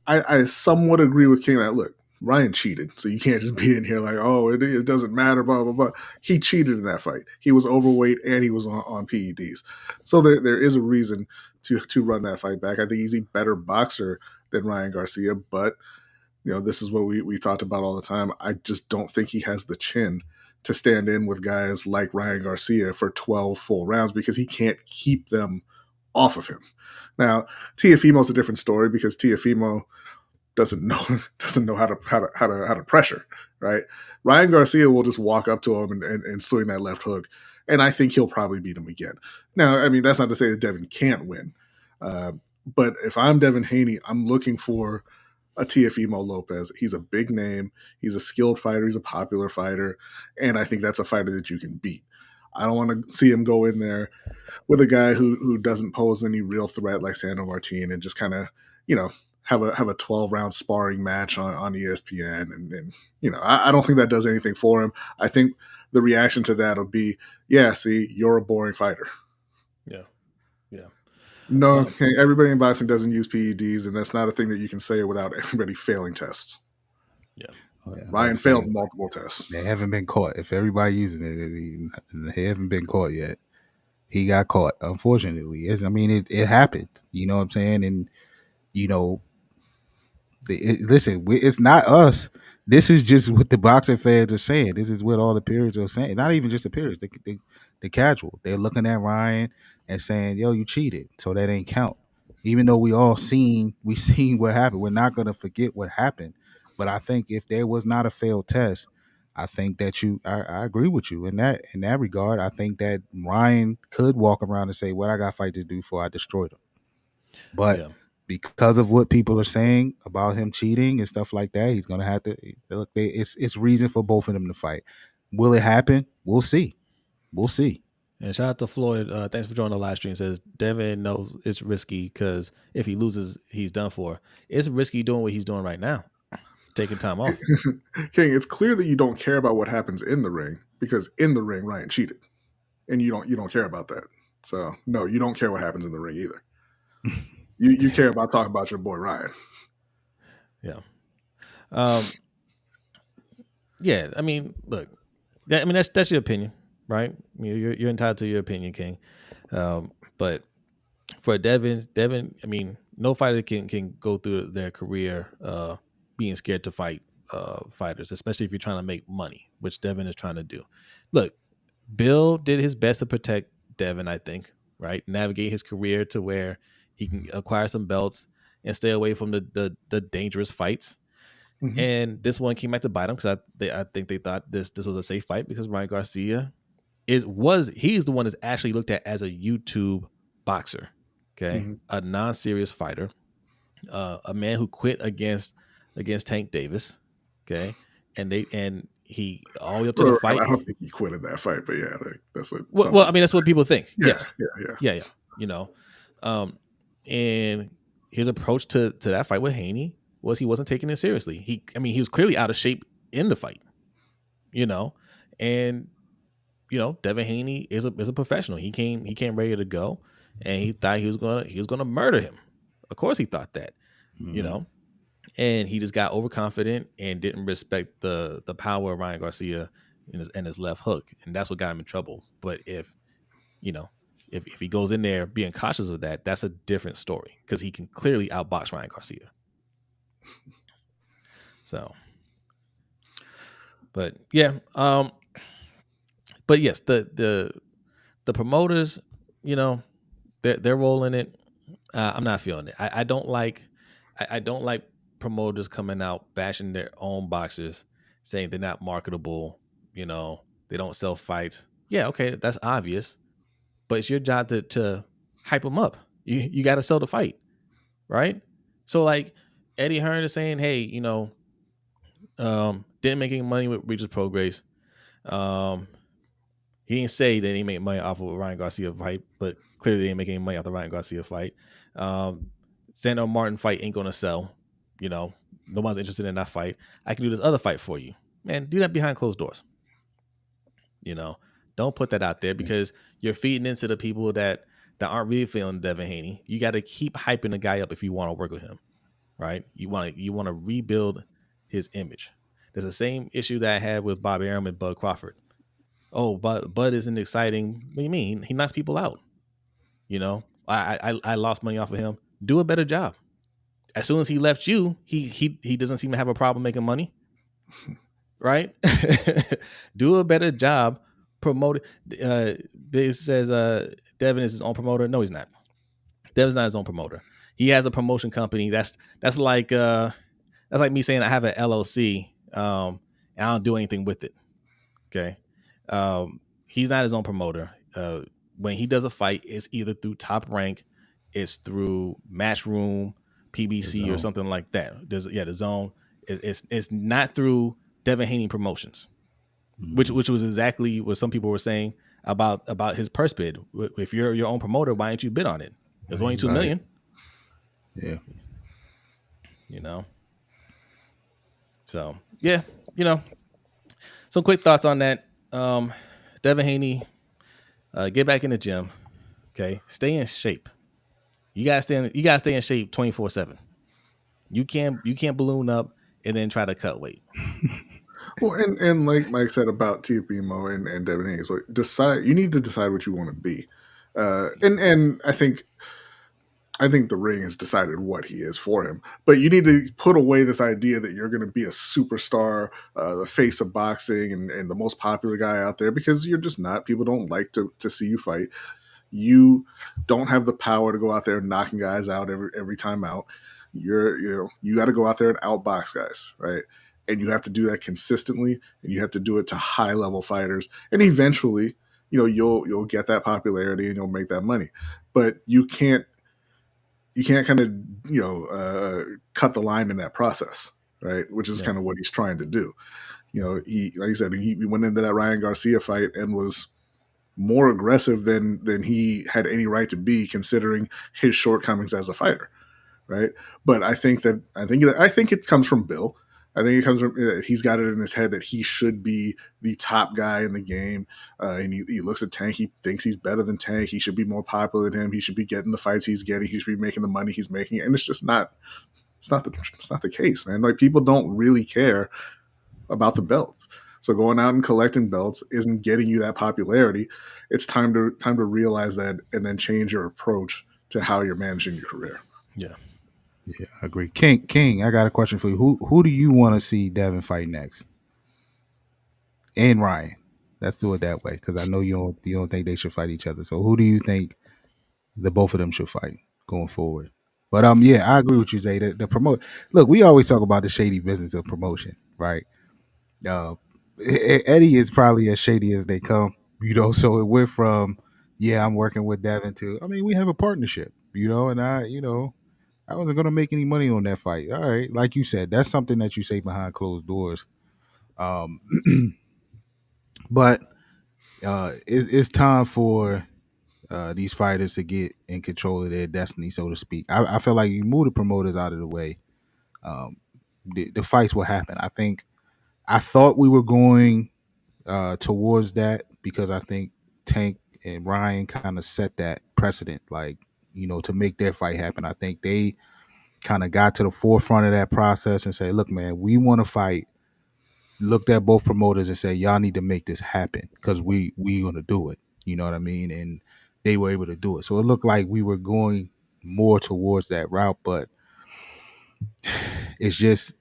I somewhat agree with King that, look, Ryan cheated, so you can't just be in here like, oh, it doesn't matter, blah blah blah. He cheated in that fight. He was overweight and he was on PEDs, so there is a reason to run that fight back. I think he's a better boxer than Ryan Garcia, but this is what we talked about all the time. I just don't think he has the chin to stand in with guys like Ryan Garcia for 12 full rounds, because he can't keep them off of him. Now, Teofimo's a different story, because Teofimo doesn't know how to pressure, right? Ryan Garcia will just walk up to him and swing that left hook, and I think he'll probably beat him again. Now, I mean, that's not to say that Devin can't win, but if I'm Devin Haney, I'm looking for a Teofimo Lopez. He's a big name. He's a skilled fighter. He's a popular fighter, and I think that's a fighter that you can beat. I don't want to see him go in there with a guy who doesn't pose any real threat like Sandor Martin, and just kind of, have a 12-round sparring match on ESPN, and I don't think that does anything for him. I think the reaction to that will be, yeah, see, you're a boring fighter. Yeah. No, everybody in boxing doesn't use PEDs, and that's not a thing that you can say without everybody failing tests. Yeah. Oh, yeah, Ryan failed multiple tests. They haven't been caught. If everybody using it, they haven't been caught yet. He got caught, unfortunately. It happened. You know what I'm saying? And listen, it's not us. This is just what the boxing fans are saying. This is what all the peers are saying. Not even just the peers, the casual. They're looking at Ryan and saying, "Yo, you cheated, so that ain't count." Even though we seen what happened, we're not gonna forget what happened. But I think if there was not a failed test, I think that I agree with you in that regard. I think that Ryan could walk around and say, "What I got fight to do for I destroyed him," but because of what people are saying about him cheating and stuff like that, he's gonna have to look. It's reason for both of them to fight. Will it happen? We'll see. And shout out to Floyd. Thanks for joining the live stream. Says Devin knows it's risky because if he loses, he's done for. It's risky doing what he's doing right now, taking time off. King, it's clear that you don't care about what happens in the ring, because in the ring Ryan cheated, and you don't care about that. So no, you don't care what happens in the ring either. You care about talking about your boy Ryan. Yeah. Yeah. I mean, look. That's your opinion, right? You're entitled to your opinion, King. But for Devin, I mean, no fighter can go through their career being scared to fight fighters, especially if you're trying to make money, which Devin is trying to do. Look, Bill did his best to protect Devin, I think, right? Navigate his career to where he can acquire some belts and stay away from the dangerous fights. Mm-hmm. And this one came back to bite him because I think they thought this was a safe fight because Ryan Garcia he's the one that's actually looked at as a YouTube boxer, okay, mm-hmm. a non-serious fighter, a man who quit against Tank Davis, okay, and he all the way up to the fight. I don't think he quit in that fight, but yeah, that's what. Well, I mean, that's what people think. Yeah, yes, yeah. And his approach to that fight with Haney was he wasn't taking it seriously. He was clearly out of shape in the fight, and Devin Haney is a professional. He came ready to go, and he thought he was gonna murder him. Of course, he thought that, mm-hmm. And he just got overconfident and didn't respect the power of Ryan Garcia and his left hook, and that's what got him in trouble. But if he goes in there being cautious of that, that's a different story because he can clearly outbox Ryan Garcia. So, but yeah, but yes, the promoters, they're rolling it. I'm not feeling it. I don't like promoters coming out bashing their own boxers, saying they're not marketable. They don't sell fights. Yeah, okay, that's obvious, but it's your job to hype them up. You got to sell the fight, right? So like Eddie Hearn is saying, hey, didn't make any money with Regis Prograis. He didn't say that he made money off of a Ryan Garcia fight, but clearly they didn't make any money off the Ryan Garcia fight. Sandor Martin fight ain't gonna sell. Nobody's interested in that fight. I can do this other fight for you. Man, do that behind closed doors. Don't put that out there because you're feeding into the people that aren't really feeling Devin Haney. You got to keep hyping the guy up if you want to work with him, right? You want to rebuild his image. There's the same issue that I had with Bob Arum and Bud Crawford. Oh, but Bud isn't exciting. What do you mean? He knocks people out. I lost money off of him. Do a better job. As soon as he left you, he doesn't seem to have a problem making money. Right? Do a better job promoting. This says Devin is his own promoter. No, he's not. Devin's not his own promoter. He has a promotion company. That's like me saying I have an LLC and I don't do anything with it. Okay. He's not his own promoter. When he does a fight, it's either through Top Rank, it's through Matchroom, PBC, or something like that. The Zone. It's not through Devin Haney Promotions, mm-hmm. which was exactly what some people were saying about his purse bid. If you're your own promoter, why didn't you bid on it? It's only $2 million. Yeah. you know. So yeah, you know, some quick thoughts on that. Devin Haney, get back in the gym. Okay, stay in shape. You gotta stay in shape 24/7. You can't balloon up and then try to cut weight. Well, and like Mike said about Teofimo and Devin Hayes, like decide you need to decide what you want to be, and I think the ring has decided what he is for him. But you need to put away this idea that you're going to be a superstar, the face of boxing, and the most popular guy out there, because you're just not. People don't like to see you fight. You don't have the power to go out there knocking guys out every time out. You got to go out there and outbox guys, right? And you have to do that consistently, and you have to do it to high level fighters, and eventually, you'll get that popularity and you'll make that money. But you can't kind of cut the line in that process, right? Which is Yeah. kind of what he's trying to do. He, like I said, he went into that Ryan Garcia fight and was more aggressive than he had any right to be, considering his shortcomings as a fighter, right? But I think it comes from Bill. I think it comes from he's got it in his head that he should be the top guy in the game, and he looks at Tank. He thinks he's better than Tank. He should be more popular than him. He should be getting the fights he's getting. He should be making the money he's making, and it's just not. It's not the case, man. Like, people don't really care about the belts. So going out and collecting belts isn't getting you that popularity. It's time to realize that and then change your approach to how you're managing your career. Yeah. Yeah, I agree. King, I got a question for you. Who do you want to see Devin fight next? And Ryan. Let's do it that way, because I know you don't think they should fight each other. So who do you think the both of them should fight going forward? But yeah, I agree with you, Zay. The promote. Look, we always talk about the shady business of promotion, right? Uh, Eddie is probably as shady as they come, So it went from, yeah, I'm working with Devin, to, I mean, we have a partnership, and I wasn't gonna make any money on that fight. All right, like you said, that's something that you say behind closed doors. Um, but it's time for these fighters to get in control of their destiny, so to speak. I feel like you move the promoters out of the way, um, the fights will happen. I thought we were going towards that, because I think Tank and Ryan kind of set that precedent, like, to make their fight happen. I think they kind of got to the forefront of that process and say, look, man, we want to fight. Looked at both promoters and said, y'all need to make this happen, because we gonna do it. You know what I mean? And they were able to do it. So it looked like we were going more towards that route, but it's just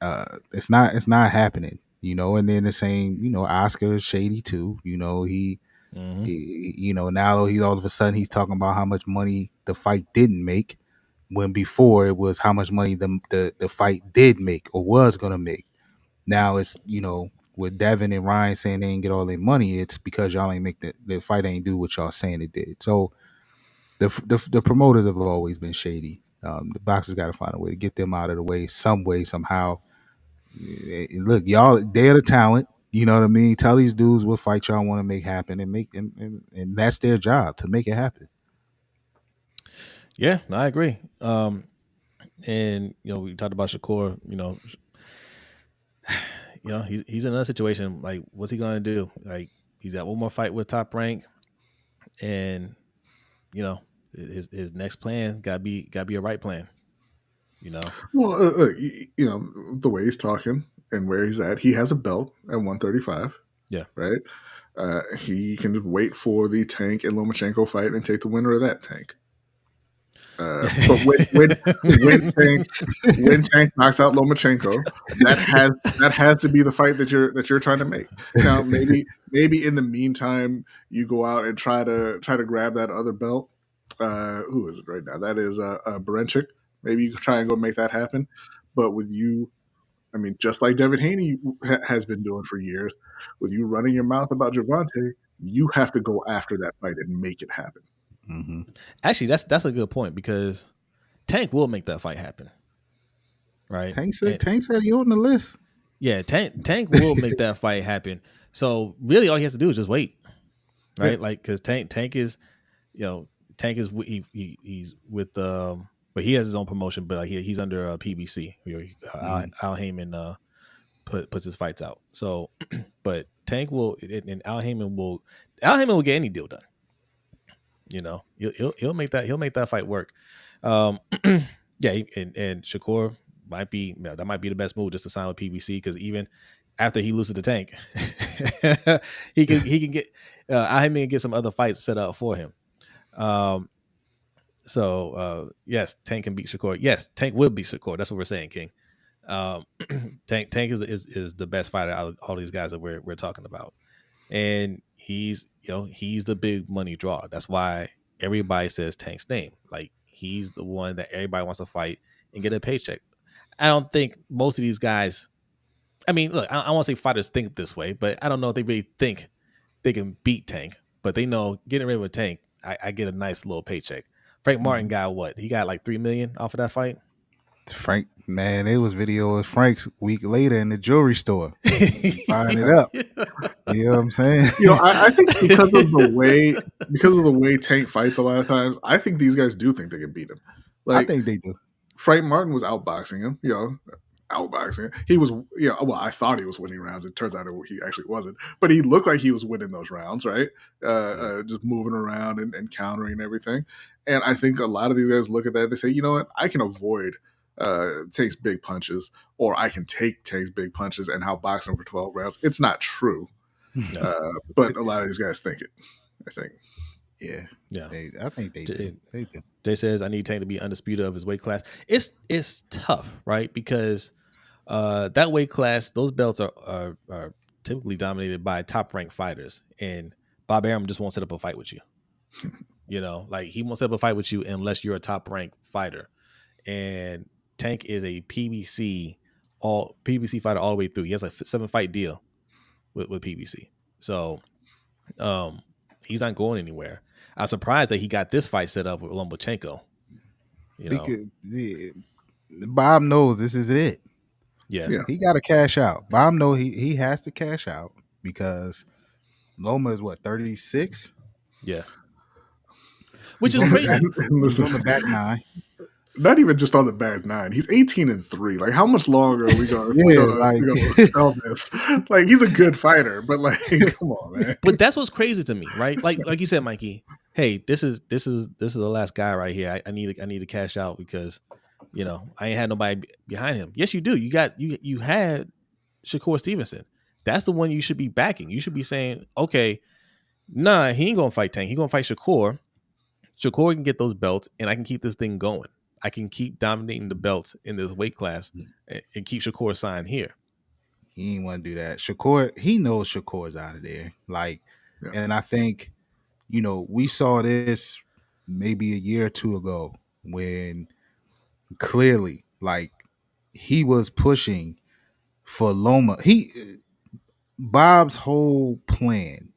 it's not happening. And then the same, Oscar is shady too. Mm-hmm. Now he's all of a sudden he's talking about how much money the fight didn't make, when before it was how much money the fight did make or was gonna make. Now it's, with Devin and Ryan saying they ain't get all their money, it's because y'all ain't make the fight ain't do what y'all saying it did. So the promoters have always been shady. The boxers got to find a way to get them out of the way, some way, somehow. Look, y'all, they're the talent. You know what I mean? Tell these dudes what fight y'all want to make happen, and and that's their job, to make it happen. Yeah, I agree. And we talked about Shakur. He's in another situation. Like, what's he gonna do? Like, he's got one more fight with Top Rank, and his next plan gotta be a right plan. Well, the way he's talking and where he's at, he has a belt at 135. Yeah. Right. He can just wait for the Tank and Lomachenko fight and take the winner of that, Tank. But when Tank knocks out Lomachenko, that has to be the fight that you're trying to make. Now, maybe in the meantime you go out and try to grab that other belt. Who is it right now? That is Berenchik. Maybe you can try and go make that happen. But with you, I mean, just like Devin Haney has been doing for years, with you running your mouth about Gervonta, you have to go after that fight and make it happen. Mm-hmm. Actually, that's a good point, because Tank will make that fight happen, right? Tank said he on the list. Yeah, Tank will make that fight happen. So really, all he has to do is just wait, right? Yeah. Like, because Tank is, he's with but he has his own promotion. But like he's under PBC. Al Heyman puts his fights out. So, but Tank will and Al Heyman will get any deal done. You know, he'll make that fight work. Yeah, and Shakur that might be the best move just to sign with PBC, because even after he loses the Tank, he can get I mean get some other fights set up for him. So yes, Tank can beat Shakur. Yes, Tank will beat Shakur. That's what we're saying, King. Tank is the best fighter out of all these guys that we're talking about, and he's the big money draw. That's why everybody says Tank's name. Like, he's the one that everybody wants to fight and get a paycheck. I don't think most of these guys. I mean, look, I won't say fighters think this way, but I don't know if they really think they can beat Tank. But they know getting rid of a Tank, I get a nice little paycheck. Frank Martin got what? He got like $3 million off of that fight. Frank, man, it was video of Frank's week later in the jewelry store buying it up. You know what I'm saying? I think because of the way Tank fights a lot of times, I think these guys do think they can beat him. Like, I think they do. Frank Martin was outboxing him, outboxing him. He was, well, I thought he was winning rounds. It turns out he actually wasn't, but he looked like he was winning those rounds, right? Just moving around and countering and everything. And I think a lot of these guys look at that and they say, you know what, I can avoid Tank's big punches, or I can take Tank's big punches and outbox him for 12 rounds. It's not true. But a lot of these guys think it, I think. Yeah. I think they do. Jay says, I need Tank to be undisputed of his weight class. It's tough, right? Because that weight class, those belts are typically dominated by top ranked fighters, and Bob Arum just won't set up a fight with you. Like, he won't set up a fight with you unless you're a top ranked fighter. And Tank is a PBC fighter all the way through. He has a 7-fight deal with PBC, so he's not going anywhere. I'm surprised that he got this fight set up with Lomachenko. Because Bob knows this is it. Yeah. He got to cash out. Bob knows he has to cash out because Loma is what, 36? Yeah, which is crazy. He's on the back 9. Not even just on the bad 9. He's 18-3. Like, how much longer are we going to sell this? Like, he's a good fighter, but like, come on, man. But that's what's crazy to me, right? Like you said, Mikey. Hey, this is the last guy right here. I need to cash out because, I ain't had nobody behind him. Yes, you do. You had Shakur Stevenson. That's the one you should be backing. You should be saying, okay, nah, he ain't gonna fight Tank. He gonna fight Shakur. Shakur can get those belts, and I can keep this thing going. I can keep dominating the belts in this weight class and keep Shakur signed here. He ain't want to do that. Shakur, he knows Shakur's out of there. Like, and I think, we saw this maybe a year or two ago when clearly, like, he was pushing for Loma. Bob's whole plan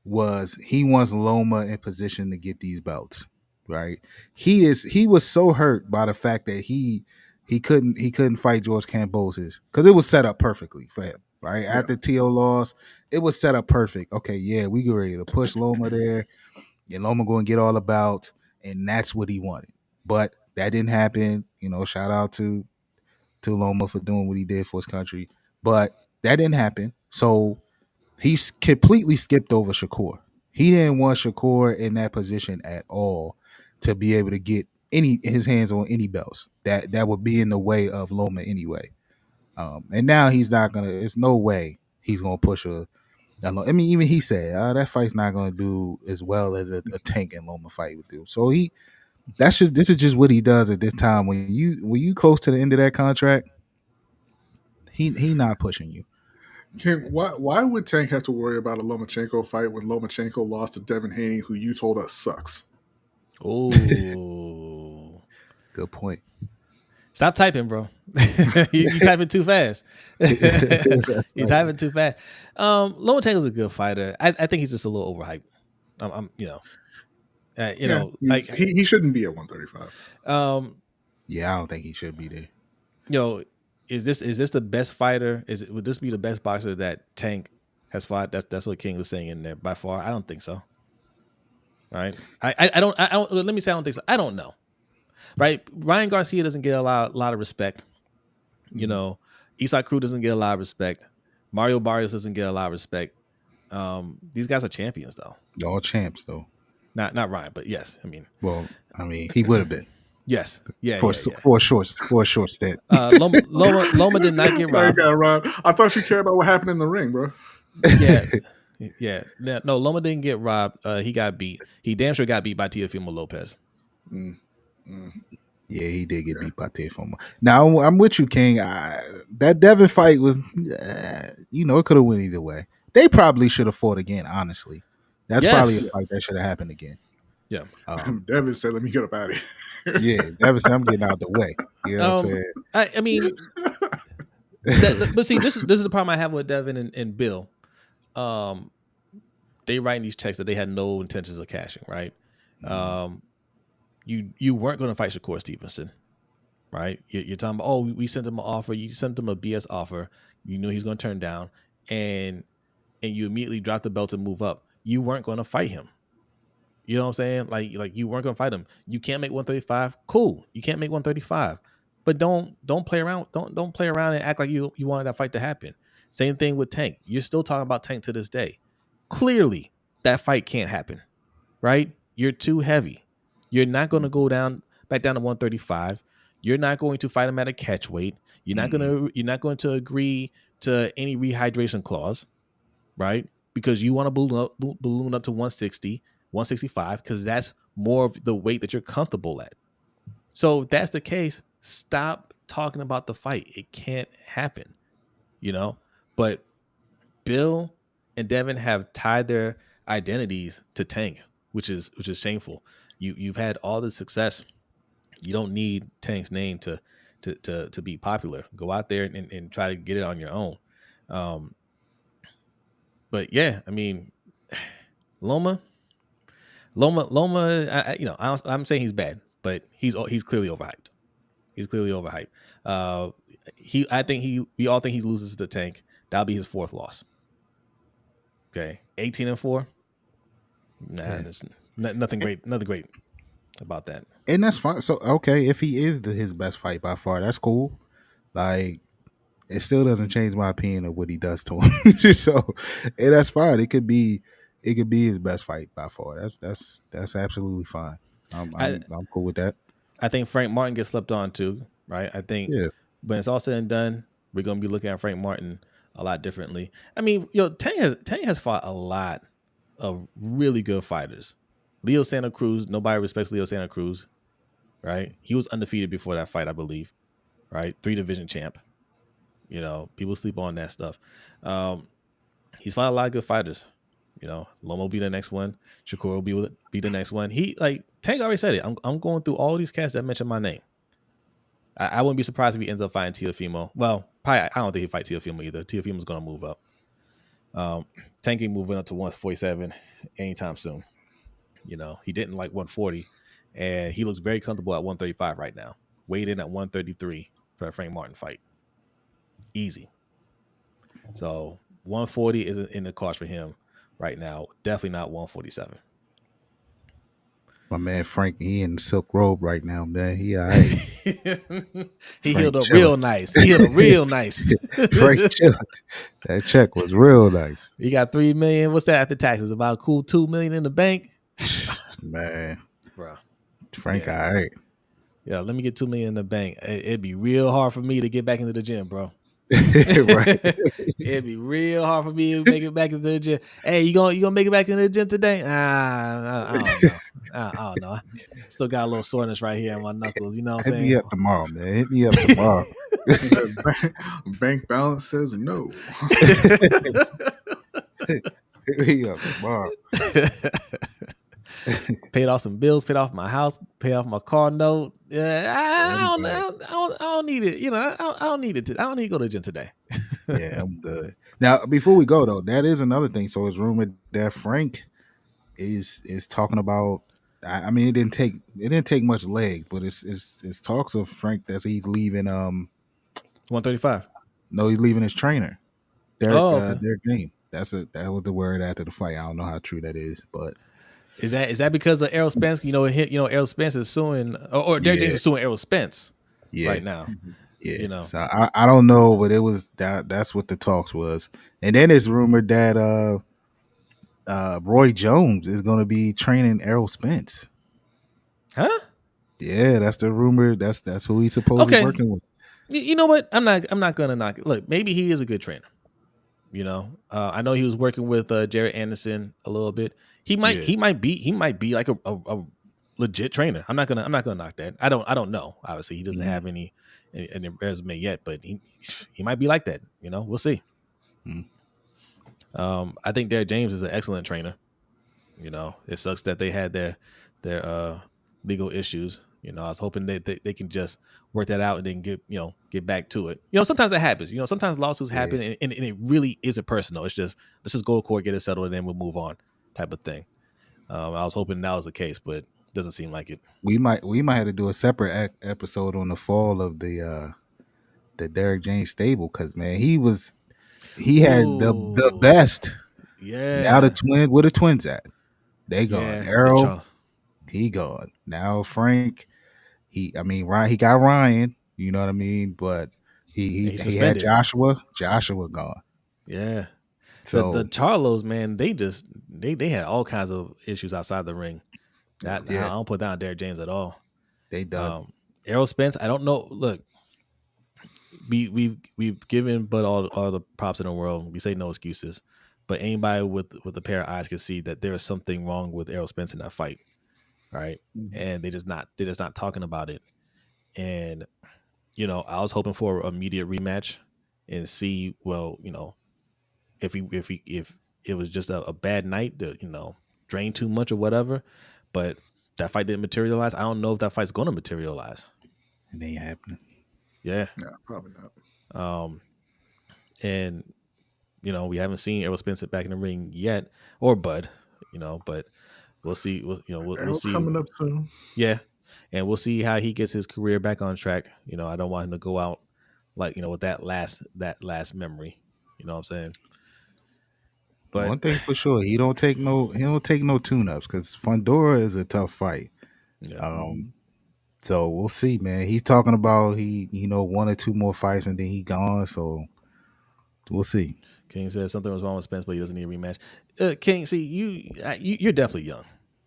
was he wants Loma in position to get these belts. Right, he was so hurt by the fact that he couldn't fight George Kambosos because it was set up perfectly for him. Right, after Teo lost, it was set up perfect. Okay, we get ready to push Loma there, and Loma going to get all the belts, and that's what he wanted. But that didn't happen. Shout out to Loma for doing what he did for his country, but that didn't happen. So he completely skipped over Shakur. He didn't want Shakur in that position at all to be able to get his hands on any belts that would be in the way of Loma anyway. And now he's not gonna. There's no way he's gonna push a. I mean, even he said that fight's not gonna do as well as a Tank and Loma fight would do. So this is just what he does at this time. When you close to the end of that contract, he not pushing you. King, why would Tank have to worry about a Lomachenko fight when Lomachenko lost to Devin Haney, who you told us sucks? Oh, good point. Stop typing, bro. you typing too fast. You typing too fast. Lomachenko's a good fighter. I think he's just a little overhyped. He shouldn't be at 135. I don't think he should be there. Is this the best fighter? Would this be the best boxer that Tank has fought? That's what King was saying in there by far. I don't think so. All right. I don't let me say I don't think so. I don't know. right? Ryan Garcia doesn't get a lot of respect. You know, Isaac Cruz doesn't get a lot of respect. Mario Barrios doesn't get a lot of respect. These guys are champions, though. All champs, though. Not Ryan, but yes. I mean, Well, I mean, he would have been yes, yeah, for a short stint. Loma did not get robbed. I thought you cared about what happened in the ring, bro. Yeah. No, Loma didn't get robbed. He got beat. He damn sure got beat by Teofimo Lopez. Yeah, he did get beat by Teofimo. Now I'm with you, King. That Devin fight was, it could have went either way. They probably should have fought again. Honestly, that's probably a fight that should have happened again. Yeah. Devin said, "Let me get up out of here." Yeah, Devin said, "I'm getting out the way." You know what I'm saying? I mean, but see, this is the problem I have with Devin and Bill. They writing these checks that they had no intentions of cashing, right? You weren't going to fight Shakur Stevenson, right? You're talking about, we sent him an offer. You sent him a BS offer. You knew he's going to turn down, and you immediately dropped the belt and move up. You weren't going to fight him. You know what I'm saying? Like you weren't going to fight him. You can't make 135. Cool. You can't make 135, but don't play around. Don't play around and act like you wanted that fight to happen. Same thing with Tank. You're still talking about Tank to this day. Clearly, that fight can't happen, right? You're too heavy. You're not going to go back down to 135. You're not going to fight him at a catch weight. You're not going to agree to any rehydration clause, right? Because you want to balloon up to 160, 165, because that's more of the weight that you're comfortable at. So if that's the case, stop talking about the fight. It can't happen, But Bill and Devin have tied their identities to Tank, which is shameful. You've had all the success. You don't need Tank's name to be popular. Go out there and try to get it on your own. But yeah, I mean, Loma. I'm saying he's bad, but he's clearly overhyped. He's clearly overhyped. We all think he loses to Tank. That'll be his fourth loss. Okay, 18-4. Nah, there's nothing great about that. And that's fine. So okay, if he is his best fight by far, that's cool. Like, it still doesn't change my opinion of what he does to him. So, and that's fine. It could be his best fight by far. That's absolutely fine. I'm cool with that. I think Frank Martin gets slept on too, right? I think when it's all said and done, we're gonna be looking at Frank Martin a lot differently. I mean, Tank has fought a lot of really good fighters. Leo Santa Cruz, nobody respects Leo Santa Cruz, right? He was undefeated before that fight, I believe, right? 3-division champ. People sleep on that stuff. He's fought a lot of good fighters. Loma will be the next one. Shakur will be the next one. Tank already said it. I'm going through all these cats that mention my name. I wouldn't be surprised if he ends up fighting Teofimo. Well, probably I don't think he'd fight Teofimo either. Teofimo's going to move up. Tank ain't moving up to 147 anytime soon. He didn't like 140, and he looks very comfortable at 135 right now. Weighed in at 133 for a Frank Martin fight. Easy. So 140 isn't in the cards for him right now. Definitely not 147. My man Frank, he in the silk robe right now, man. He all right. He healed up real nice. Frank chilling. That check was real nice. He got $3 million. What's that after taxes? About a cool $2 million in the bank. Man, bro, Frank, all right. Yeah, let me get $2 million in the bank. It'd be real hard for me to get back into the gym, bro. Right. It'd be real hard for me to make it back into the gym. Hey, you gonna make it back into the gym today? I don't know. I don't know. Still got a little soreness right here in my knuckles. You know what I'm saying? Hit me up tomorrow, man. Hit me up tomorrow. Bank balance says no. Hit me up tomorrow. Paid off some bills, paid off my house, paid off my car note. Yeah, I don't need it. I don't need it. I don't need to go to the gym today. Yeah, I'm good. Now, before we go though, that is another thing. So it's rumored that Frank is talking about. I mean, it didn't take much leg, but it's talks of Frank that he's leaving. 135. No, he's leaving his trainer. Derek okay. Derek Game. That was the word after the fight. I don't know how true that is, but Is that because of Errol Spence? Errol Spence is suing, or Derek James Yeah, is suing Errol Spence yeah, right now. yeah. You know, So I don't know, but it was that's what the talks was. And then it's rumored that Roy Jones is going to be training Errol Spence. huh? Yeah, that's the rumor. That's who he's supposedly Okay. working with. You know what? I'm not gonna knock it. Look, maybe he is a good trainer. I know he was working with Jared Anderson a little bit. He might Yeah. he might be like a legit trainer. I'm not gonna knock that. I don't know. Obviously, he doesn't Mhm. have any resume yet, but he might be like that. We'll see. Mhm. I think Derek James is an excellent trainer. It sucks that they had their legal issues. I was hoping that they can just work that out and then get back to it. Sometimes that happens. Sometimes lawsuits Yeah. happen and it really isn't personal. It's just let's just go to court, get it settled, and then we'll move on, type of thing. I was hoping that was the case, but it doesn't seem like it. We might have to do a separate episode on the fall of the Derek James stable because man, he had the Ooh, best. Now the yeah, twin, where the twins at? They gone. yeah. The Errol, he gone. Now Frank, I mean, Ryan, he got Ryan. You know what I mean? But he he's he, he had suspended. Joshua. Joshua gone. Yeah, the So Charlos, man, they had all kinds of issues outside the ring. Yeah. That I yeah, don't put down Derek James at all. they done. Errol Spence, I don't know. Look, we've given but all the props in the world. We say no excuses, but anybody with a pair of eyes can see that there is something wrong with Errol Spence in that fight, right? Mhm. And they're just not talking about it. And I was hoping for an immediate rematch and see, well, if it was just a bad night to drain too much or whatever, but that fight didn't materialize. I don't know if that fight's going to materialize. It ain't happening. Yeah. Yeah, probably not. Um, and we haven't seen Errol Spence back in the ring yet, or Bud, but we'll see. We'll Errol's see. coming up soon. Yeah, and we'll see how he gets his career back on track. I don't want him to go out like with that last memory. You know what I'm saying? But One thing for sure, he don't take no tune-ups because Fundora is a tough fight. yeah, Um, Mhm. so we'll see, man. He's talking about one or two more fights and then he gone. So we'll see. King says something was wrong with Spence, but he doesn't need a rematch. King, see you're definitely young,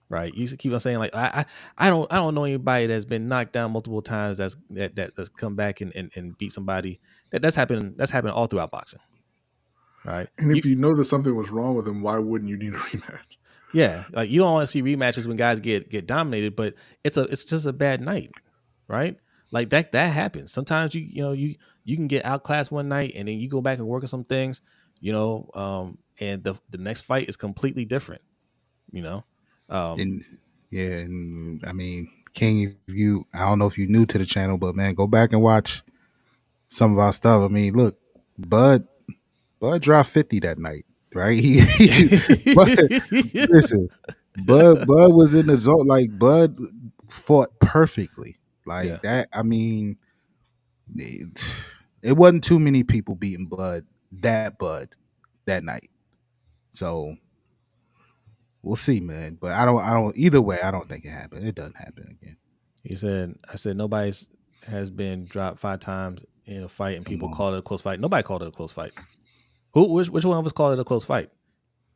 right? You keep on saying like I don't know anybody that's been knocked down multiple times that's come back and beat somebody. That's happened all throughout boxing, right? And if you know that something was wrong with him, why wouldn't you need a rematch? Yeah, like you don't want to see rematches when guys get dominated, but it's just a bad night, right? Like that happens. Sometimes you can get outclassed one night and then you go back and work on some things, and the next fight is completely different, you know. Um, And yeah, and I mean, King, I don't know if you're new to the channel, but man, go back and watch some of our stuff. I mean, look, Bud, Bud dropped 50 that night, right? Bud, listen, Bud was in the zone. Like Bud fought perfectly, yeah, like that. I mean, it wasn't too many people beating Bud that night. So we'll see, man. But I don't. Either way, I don't think it happened. It doesn't happen again. he said. I said nobody's has been dropped 5 times in a fight and Come people on. called it a close fight. Nobody called it a close fight. Which one of us called it a close fight?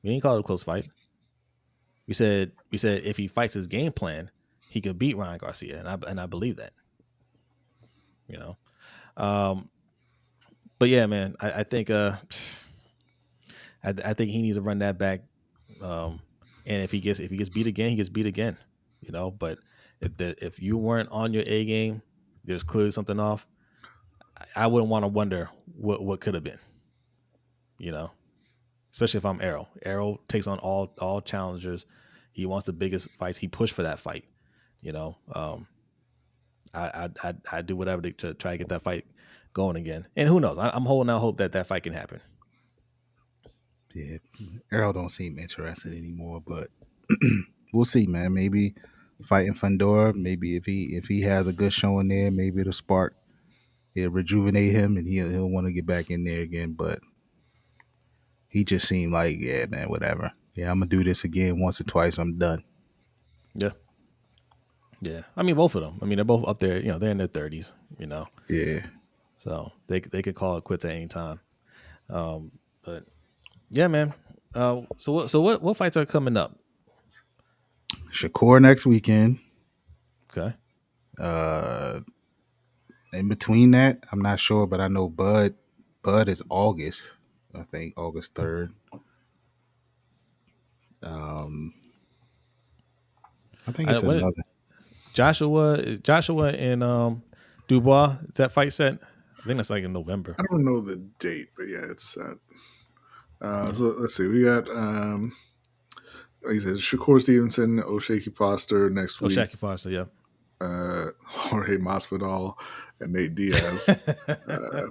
We ain't called it a close fight. We said if he fights his game plan, he could beat Ryan Garcia, and I believe that. You know, um, but yeah, man, I think I think he needs to run that back. Um, and if he gets beat again, he gets beat again. But if you weren't on your A game, there's clearly something off. I wouldn't want to wonder what could have been. You know, especially if I'm Arrow. Arrow takes on all challengers. He wants the biggest fights. He pushed for that fight. You know, I do whatever to try to get that fight going again. And who knows? I'm holding out hope that fight can happen. Yeah, Errol don't seem interested anymore, but we'll see, man. Maybe fighting Fundora. Maybe if he has a good showing there, maybe it'll rejuvenate him, and he'll want to get back in there again. But he just seemed like, yeah, man, whatever. Yeah, I'm gonna do this again once or twice. I'm done. Yeah. Yeah. I mean, both of them. I mean, they're both up there. They're in their 30s. Yeah. So they could call it quits at any time. But yeah, man. So what fights are coming up? Shakur next weekend. Okay. In between that, I'm not sure, but I know Bud is August. I think August 3rd. I think it's What another. Joshua and Dubois, is that fight set? I think that's like in November. I don't know the date, but yeah, it's set. So let's see. We got like you said, Shakur Stevenson, O'Shaquie Foster next week. Shaqy Foster, yeah. Jorge Masvidal and Nate Diaz.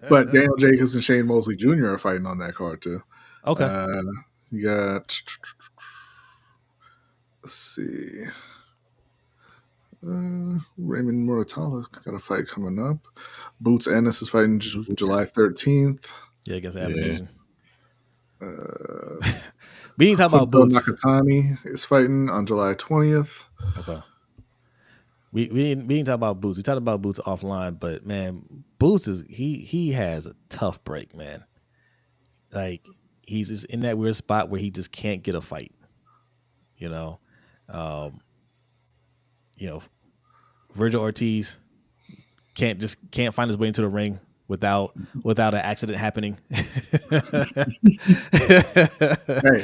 But Daniel Jacobs and Shane Mosley Jr. are fighting on that card too. Okay. You got, let's see, Raymond Muratalla got a fight coming up. Boots Ennis is fighting July 13th. Yeah, against Abination. We didn't talk about Bill Boots. Nakatani is fighting on July 20th. Okay. We didn't talk about Boots. We talked about Boots offline, but man, Boots he has a tough break, man. Like he's just in that weird spot where he just can't get a fight. Virgil Ortiz can't find his way into the ring without an accident happening.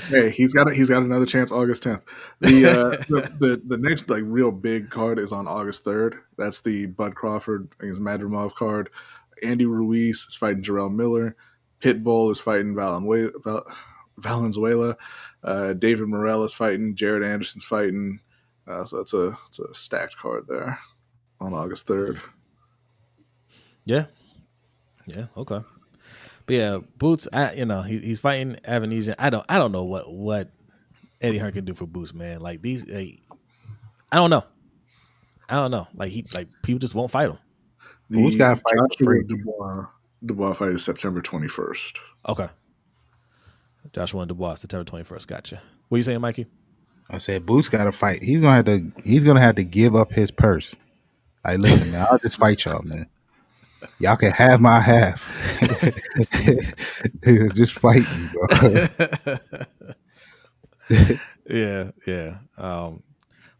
hey, he's got another chance August 10th. The next like real big card is on August 3rd. That's the Bud Crawford against Madrimov card. Andy Ruiz is fighting Jarrell Miller. Pitbull is fighting Valenzuela. David Morrell is fighting. Jared Anderson's fighting. So it's a stacked card there on August 3rd. Yeah. Okay. But yeah, Boots. He's fighting Avanesian. I don't know what Eddie Hearn can do for Boots, man. Like these, I don't know. Like people just won't fight him. Boots got to fight Joshua Dubois fight is September 21st. Okay. Joshua and Dubois, September 21st. Gotcha. What are you saying, Mikey? I said Boots got to fight. He's gonna have to give up his purse. Like, listen, man, I'll just fight y'all, man. Y'all can have my half. Just fight me, bro. Yeah.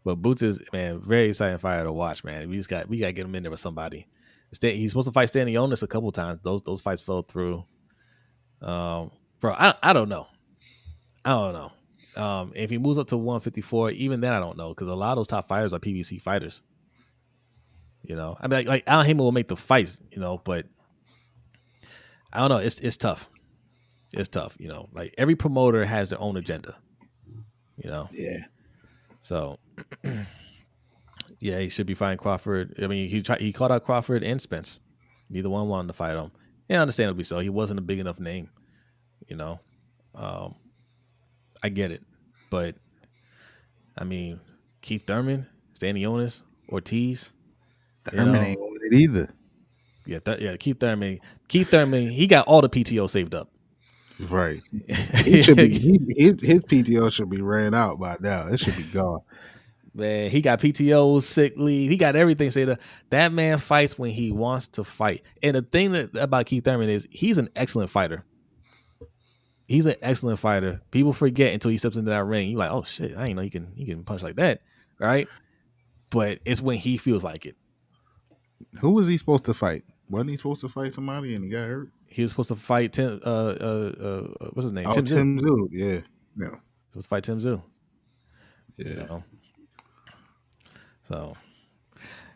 But Boots is, man, very exciting fighter to watch, man. We got to get him in there with somebody. He's supposed to fight Stanley Jonas a couple times. Those fights fell through. Bro, I don't know. If he moves up to 154, even then I don't know, because a lot of those top fighters are PBC fighters. I mean, like Al Heyman will make the fights, but I don't know. It's tough. It's tough. Like every promoter has their own agenda. Yeah. So, yeah, he should be fighting Crawford. I mean, he called out Crawford and Spence. Neither one wanted to fight him. Yeah, understandably so. He wasn't a big enough name. I get it, but I mean, Keith Thurman, Stanley Jonas, Ortiz. Thurman ain't on it either. Yeah, Keith Thurman. He got all the PTO saved up. Right. He should be. His PTO should be ran out by now. It should be gone. Man, he got PTO, sick leave. He got everything saved up. That man fights when he wants to fight. And the thing about Keith Thurman is he's an excellent fighter. He's an excellent fighter. People forget until he steps into that ring. You're like, oh shit, I didn't know he can punch like that, right? But it's when he feels like it. Who was he supposed to fight? Wasn't he supposed to fight somebody and he got hurt? He was supposed to fight Tim. What's his name? Oh, Tim Zhu. Yeah. He was supposed to fight Tim Zhu. Yeah. So,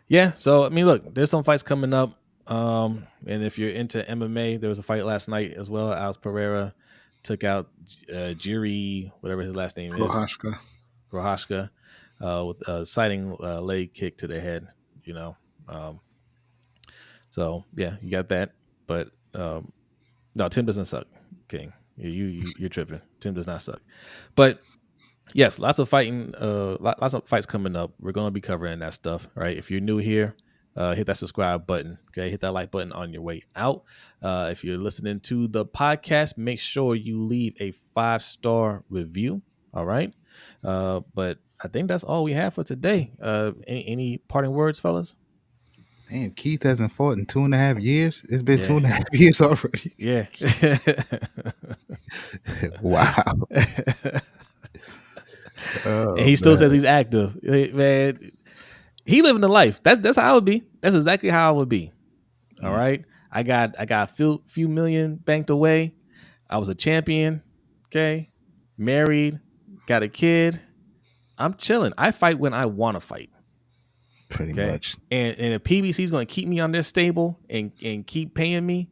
yeah. So I mean, look, there's some fights coming up. And if you're into MMA, there was a fight last night as well. Alex Pereira took out Jiri, whatever his last name is, Rohashka, with a sighting leg kick to the head. So yeah, you got that. But no, Tim doesn't suck, King. You're tripping. Tim does not suck. But yes, lots of fighting, lots of fights coming up. We're going to be covering that stuff, right? If you're new here, hit that subscribe button. Okay, hit that like button on your way out. If you're listening to the podcast, make sure you leave a 5-star review. All right. But I think that's all we have for today. Any parting words, fellas? Damn, Keith hasn't fought in 2.5 years. It's been Yeah. 2.5 years already. Yeah. Wow. And he still says he's active. Man, he living the life. That's how I would be. That's exactly how I would be. All right. I got a few million banked away. I was a champion. Okay. Married. Got a kid. I'm chilling. I fight when I want to fight. Pretty Okay. much. And if PBC is going to keep me on their stable and keep paying me,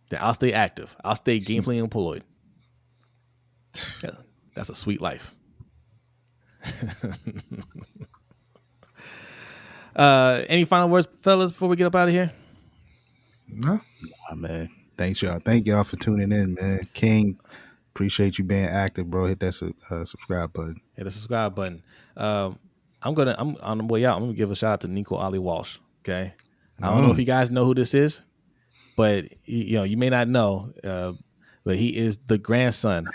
then I'll stay active. I'll stay gainfully employed. Yeah, that's a sweet life. Any final words, fellas, before we get up out of here? No. Oh, man. Thanks, y'all. Thank y'all for tuning in, man. King, appreciate you being active, bro. Hit that subscribe button. Hit the subscribe button. I'm on the way out. I'm gonna give a shout out to Nico Ali Walsh. Okay. I don't know if you guys know who this is, but you may not know, but he is the grandson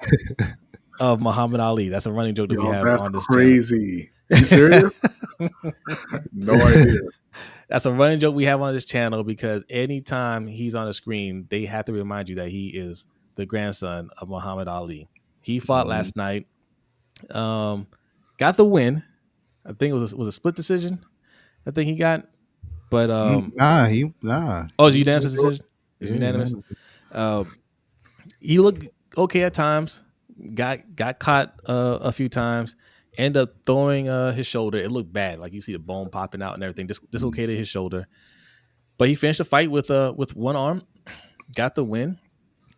of Muhammad Ali. That's a running joke that we have on this crazy. Are you serious? No idea. That's a running joke we have on this channel because anytime he's on the screen, they have to remind you that he is the grandson of Muhammad Ali. He fought last night. Got the win. I think it was a split decision. I think he got, but nah. Oh, it was a unanimous decision. It was unanimous. He looked okay at times. Got caught a few times. Ended up throwing his shoulder. It looked bad. Like you see the bone popping out and everything. Dislocated his shoulder. But he finished the fight with one arm. Got the win.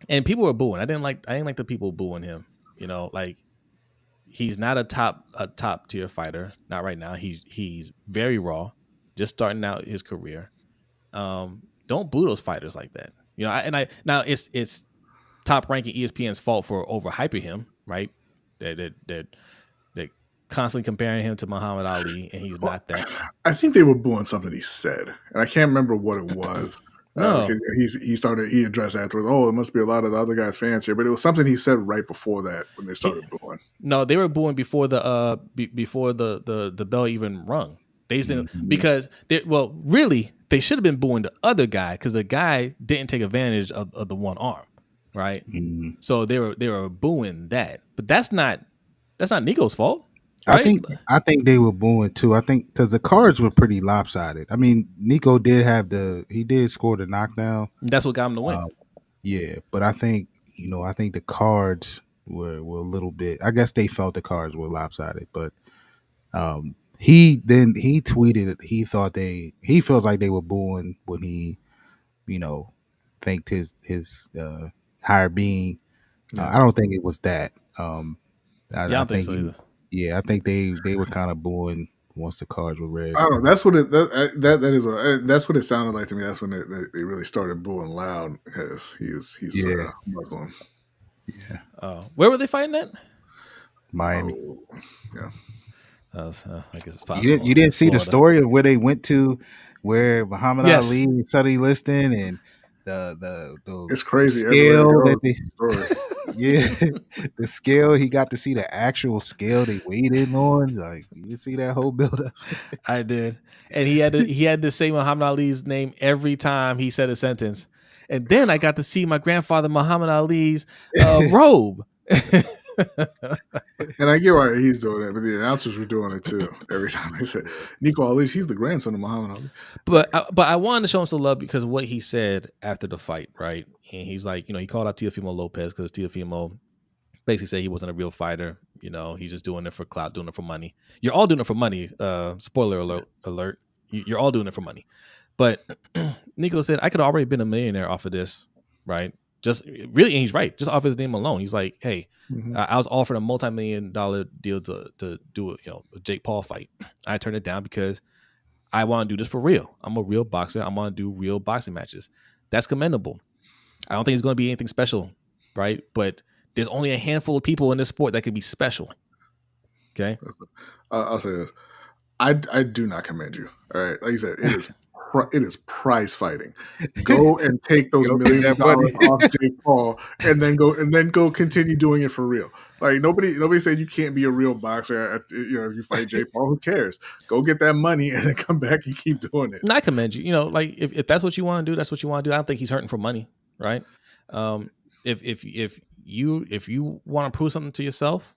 And people were booing. I didn't like the people booing him. Like he's not a top tier fighter. Not right now. He's very raw. Just starting out his career. Don't boo those fighters like that. Now it's top ranking ESPN's fault for overhyping him, right? They're constantly comparing him to Muhammad Ali, and he's not that. I think they were booing something he said, and I can't remember what it was. No, because he addressed afterwards. Oh, it must be a lot of the other guys' fans here, but it was something he said right before that when they started booing. No, they were booing before the bell even rung. They said because really they should have been booing the other guy because the guy didn't take advantage of the one arm, right? So they were booing that, but that's not Nico's fault. Right? I think they were booing too. I think because the cards were pretty lopsided. I mean, Nico did score the knockdown. That's what got him the win. Yeah, but I think the cards were a little bit. I guess they felt the cards were lopsided, but he tweeted he feels like they were booing when he thanked his higher being. I don't think it was that. I don't think so either. Yeah, I think they were kind of booing once the cards were read. I don't know. That's what that's what it sounded like to me. That's when they really started booing loud because he's Muslim. Yeah. Where were they fighting at? Miami. Yeah. I guess it's possible. You didn't see the story of where they went to, where Muhammad Ali studied listing and the it's crazy scale the scale. He got to see the actual scale they weighed in on. Like you see that whole buildup. I did, and he had to say Muhammad Ali's name every time he said a sentence, and then I got to see my grandfather Muhammad Ali's robe. And I get why he's doing it, but the announcers were doing it too. Every time they said Nico Ali, he's the grandson of Muhammad Ali. But I wanted to show him some love because of what he said after the fight, right? And he's like, he called out Teofimo Lopez because Teofimo basically said he wasn't a real fighter. He's just doing it for clout, doing it for money. You're all doing it for money. Spoiler alert. You're all doing it for money. But Nico said, I could have already been a millionaire off of this, right? Just really, and he's right. Just off his name alone, he's like, "Hey, I was offered a multi-million-dollar deal to do a Jake Paul fight. I turned it down because I want to do this for real. I'm a real boxer. I want to do real boxing matches. That's commendable. I don't think it's going to be anything special, right? But there's only a handful of people in this sport that could be special. Okay, I'll say this: I do not commend you. All right, like you said, it is prize fighting. Go and take those Go get millions of that money. dollars off Jake Paul, and then go continue doing it for real. Like nobody said you can't be a real boxer. If you fight Jake Paul, who cares? Go get that money and then come back and keep doing it. And I commend you. Like if that's what you want to do, that's what you want to do. I don't think he's hurting for money, right? If you want to prove something to yourself,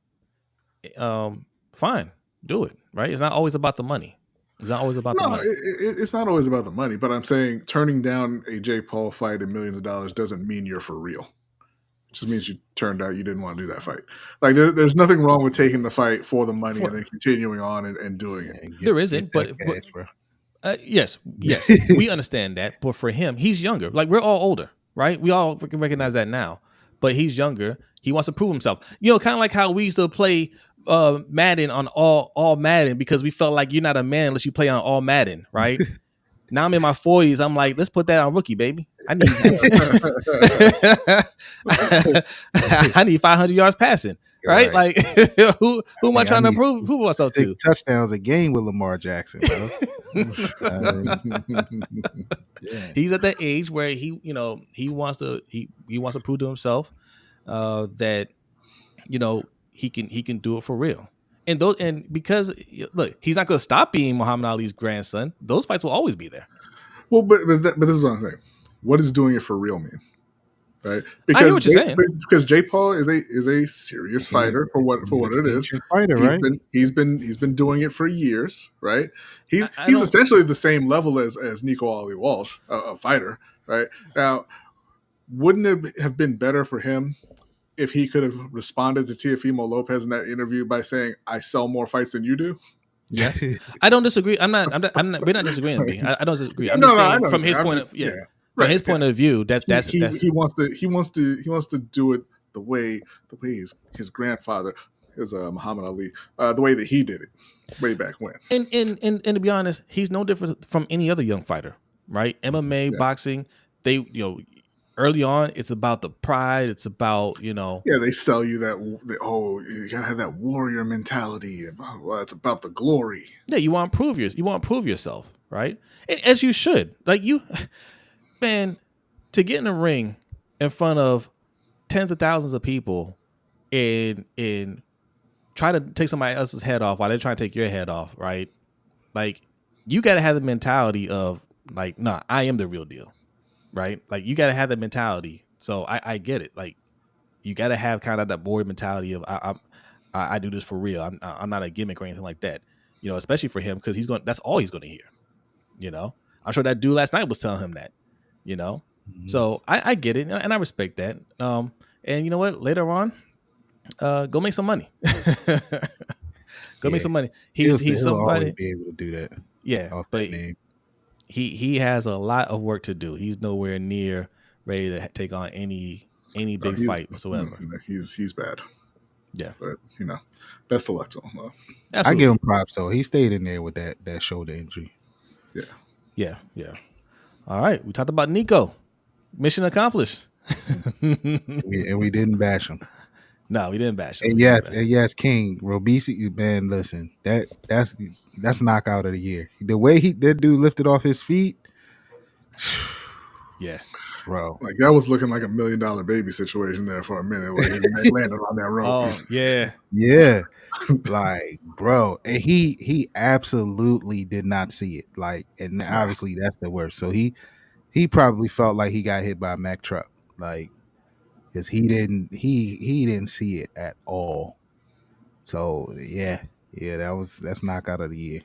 fine, do it. Right? It's not always about the money. It's not always about the money. It's not always about the money. But I'm saying turning down a Jake Paul fight and millions of dollars doesn't mean you're for real. It just means you turned out you didn't want to do that fight. Like there's nothing wrong with taking the fight for the money and then continuing on and doing it. There isn't, but yes, we understand that. But for him, he's younger. Like we're all older, right? We all recognize that now. But he's younger. He wants to prove himself. Kind of like how we used to play Madden on all Madden because we felt like you're not a man unless you play on all Madden, right? Now I'm in my 40s. I'm like, let's put that on rookie, baby. I need I need 500 yards passing, right? Like who am I trying to prove myself to? 6 touchdowns a game with Lamar Jackson, bro. He's at that age where he wants to prove to himself that he can do it for real. And because look, he's not going to stop being Muhammad Ali's grandson. Those fights will always be there. Well, but this is what I'm saying. What does doing it for real mean? Right? I hear what you're saying. Because Jake Paul is a serious fighter for what it is. Fighter, right? He's been doing it for years, right? He's essentially the same level as Nico Ali Walsh, a fighter, right? Now, wouldn't it have been better for him if he could have responded to Teofimo Lopez in that interview by saying, "I sell more fights than you do"? Yeah, I don't disagree. We're not disagreeing. I don't disagree. I'm just saying from his point of from his point of view, he wants to do it the way his grandfather, Muhammad Ali, the way that he did it way back when. And to be honest, he's no different from any other young fighter, right? MMA, boxing, they early on, it's about the pride. It's about, they sell you that, you gotta have that warrior mentality. And well, it's about the glory. Yeah, you want to prove yourself, right? And as you should. Like man, to get in a ring in front of tens of thousands of people and try to take somebody else's head off while they're trying to take your head off, right? Like, you got to have the mentality of like, nah, I am the real deal. Right? Like, you got to have that mentality. So I get it. Like, you got to have kind of that boy mentality of I do this for real. I'm not a gimmick or anything like that. Especially for him because that's all he's going to hear. I'm sure that dude last night was telling him that. Mm-hmm. So I get it and I respect that. And you know what? Later on, go make some money. Make some money. He's somebody be able to do that. Yeah, but he has a lot of work to do. He's nowhere near ready to take on any big fight whatsoever. He's bad. Yeah, but best of luck to him. I give him props though. He stayed in there with that shoulder injury. Yeah. All right, we talked about Nico. Mission accomplished. And we didn't bash him. No, we didn't bash him. And yes, King Robisi, man, listen, that's knockout of the year. The way that dude lifted off his feet, yeah, bro. Like that was looking like $1 million baby situation there for a minute. Like his neck landed on that rope. Oh yeah. Like, bro, and he absolutely did not see it. Like, and obviously that's the worst. So he probably felt like he got hit by a Mack truck, like, because he didn't see it at all. So yeah, that's knockout of the year.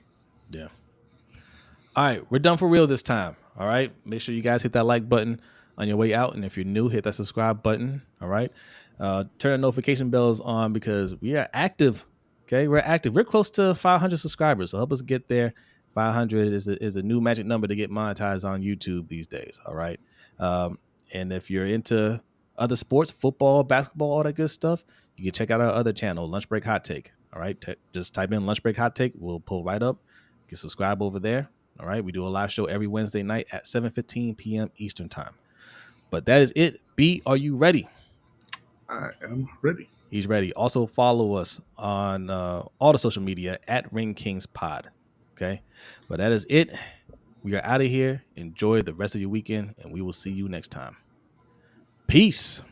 Yeah. All right, we're done for real this time. All right, make sure you guys hit that like button on your way out, and if you're new, hit that subscribe button. All right, turn the notification bells on because we are active. Okay, we're active. We're close to 500 subscribers, so help us get there. 500 is a new magic number to get monetized on YouTube these days. All right, and if you're into other sports, football, basketball, all that good stuff, you can check out our other channel, Lunch Break Hot Take. All right, just type in Lunch Break Hot Take. We'll pull right up. You can subscribe over there. All right, we do a live show every Wednesday night at 7:15 p.m. Eastern time. But that is it. B, are you ready? I am ready. He's ready. Also follow us on all the social media at Ring Kings Pod. Okay, but that is it. We are out of here. Enjoy the rest of your weekend, and we will see you next time. Peace.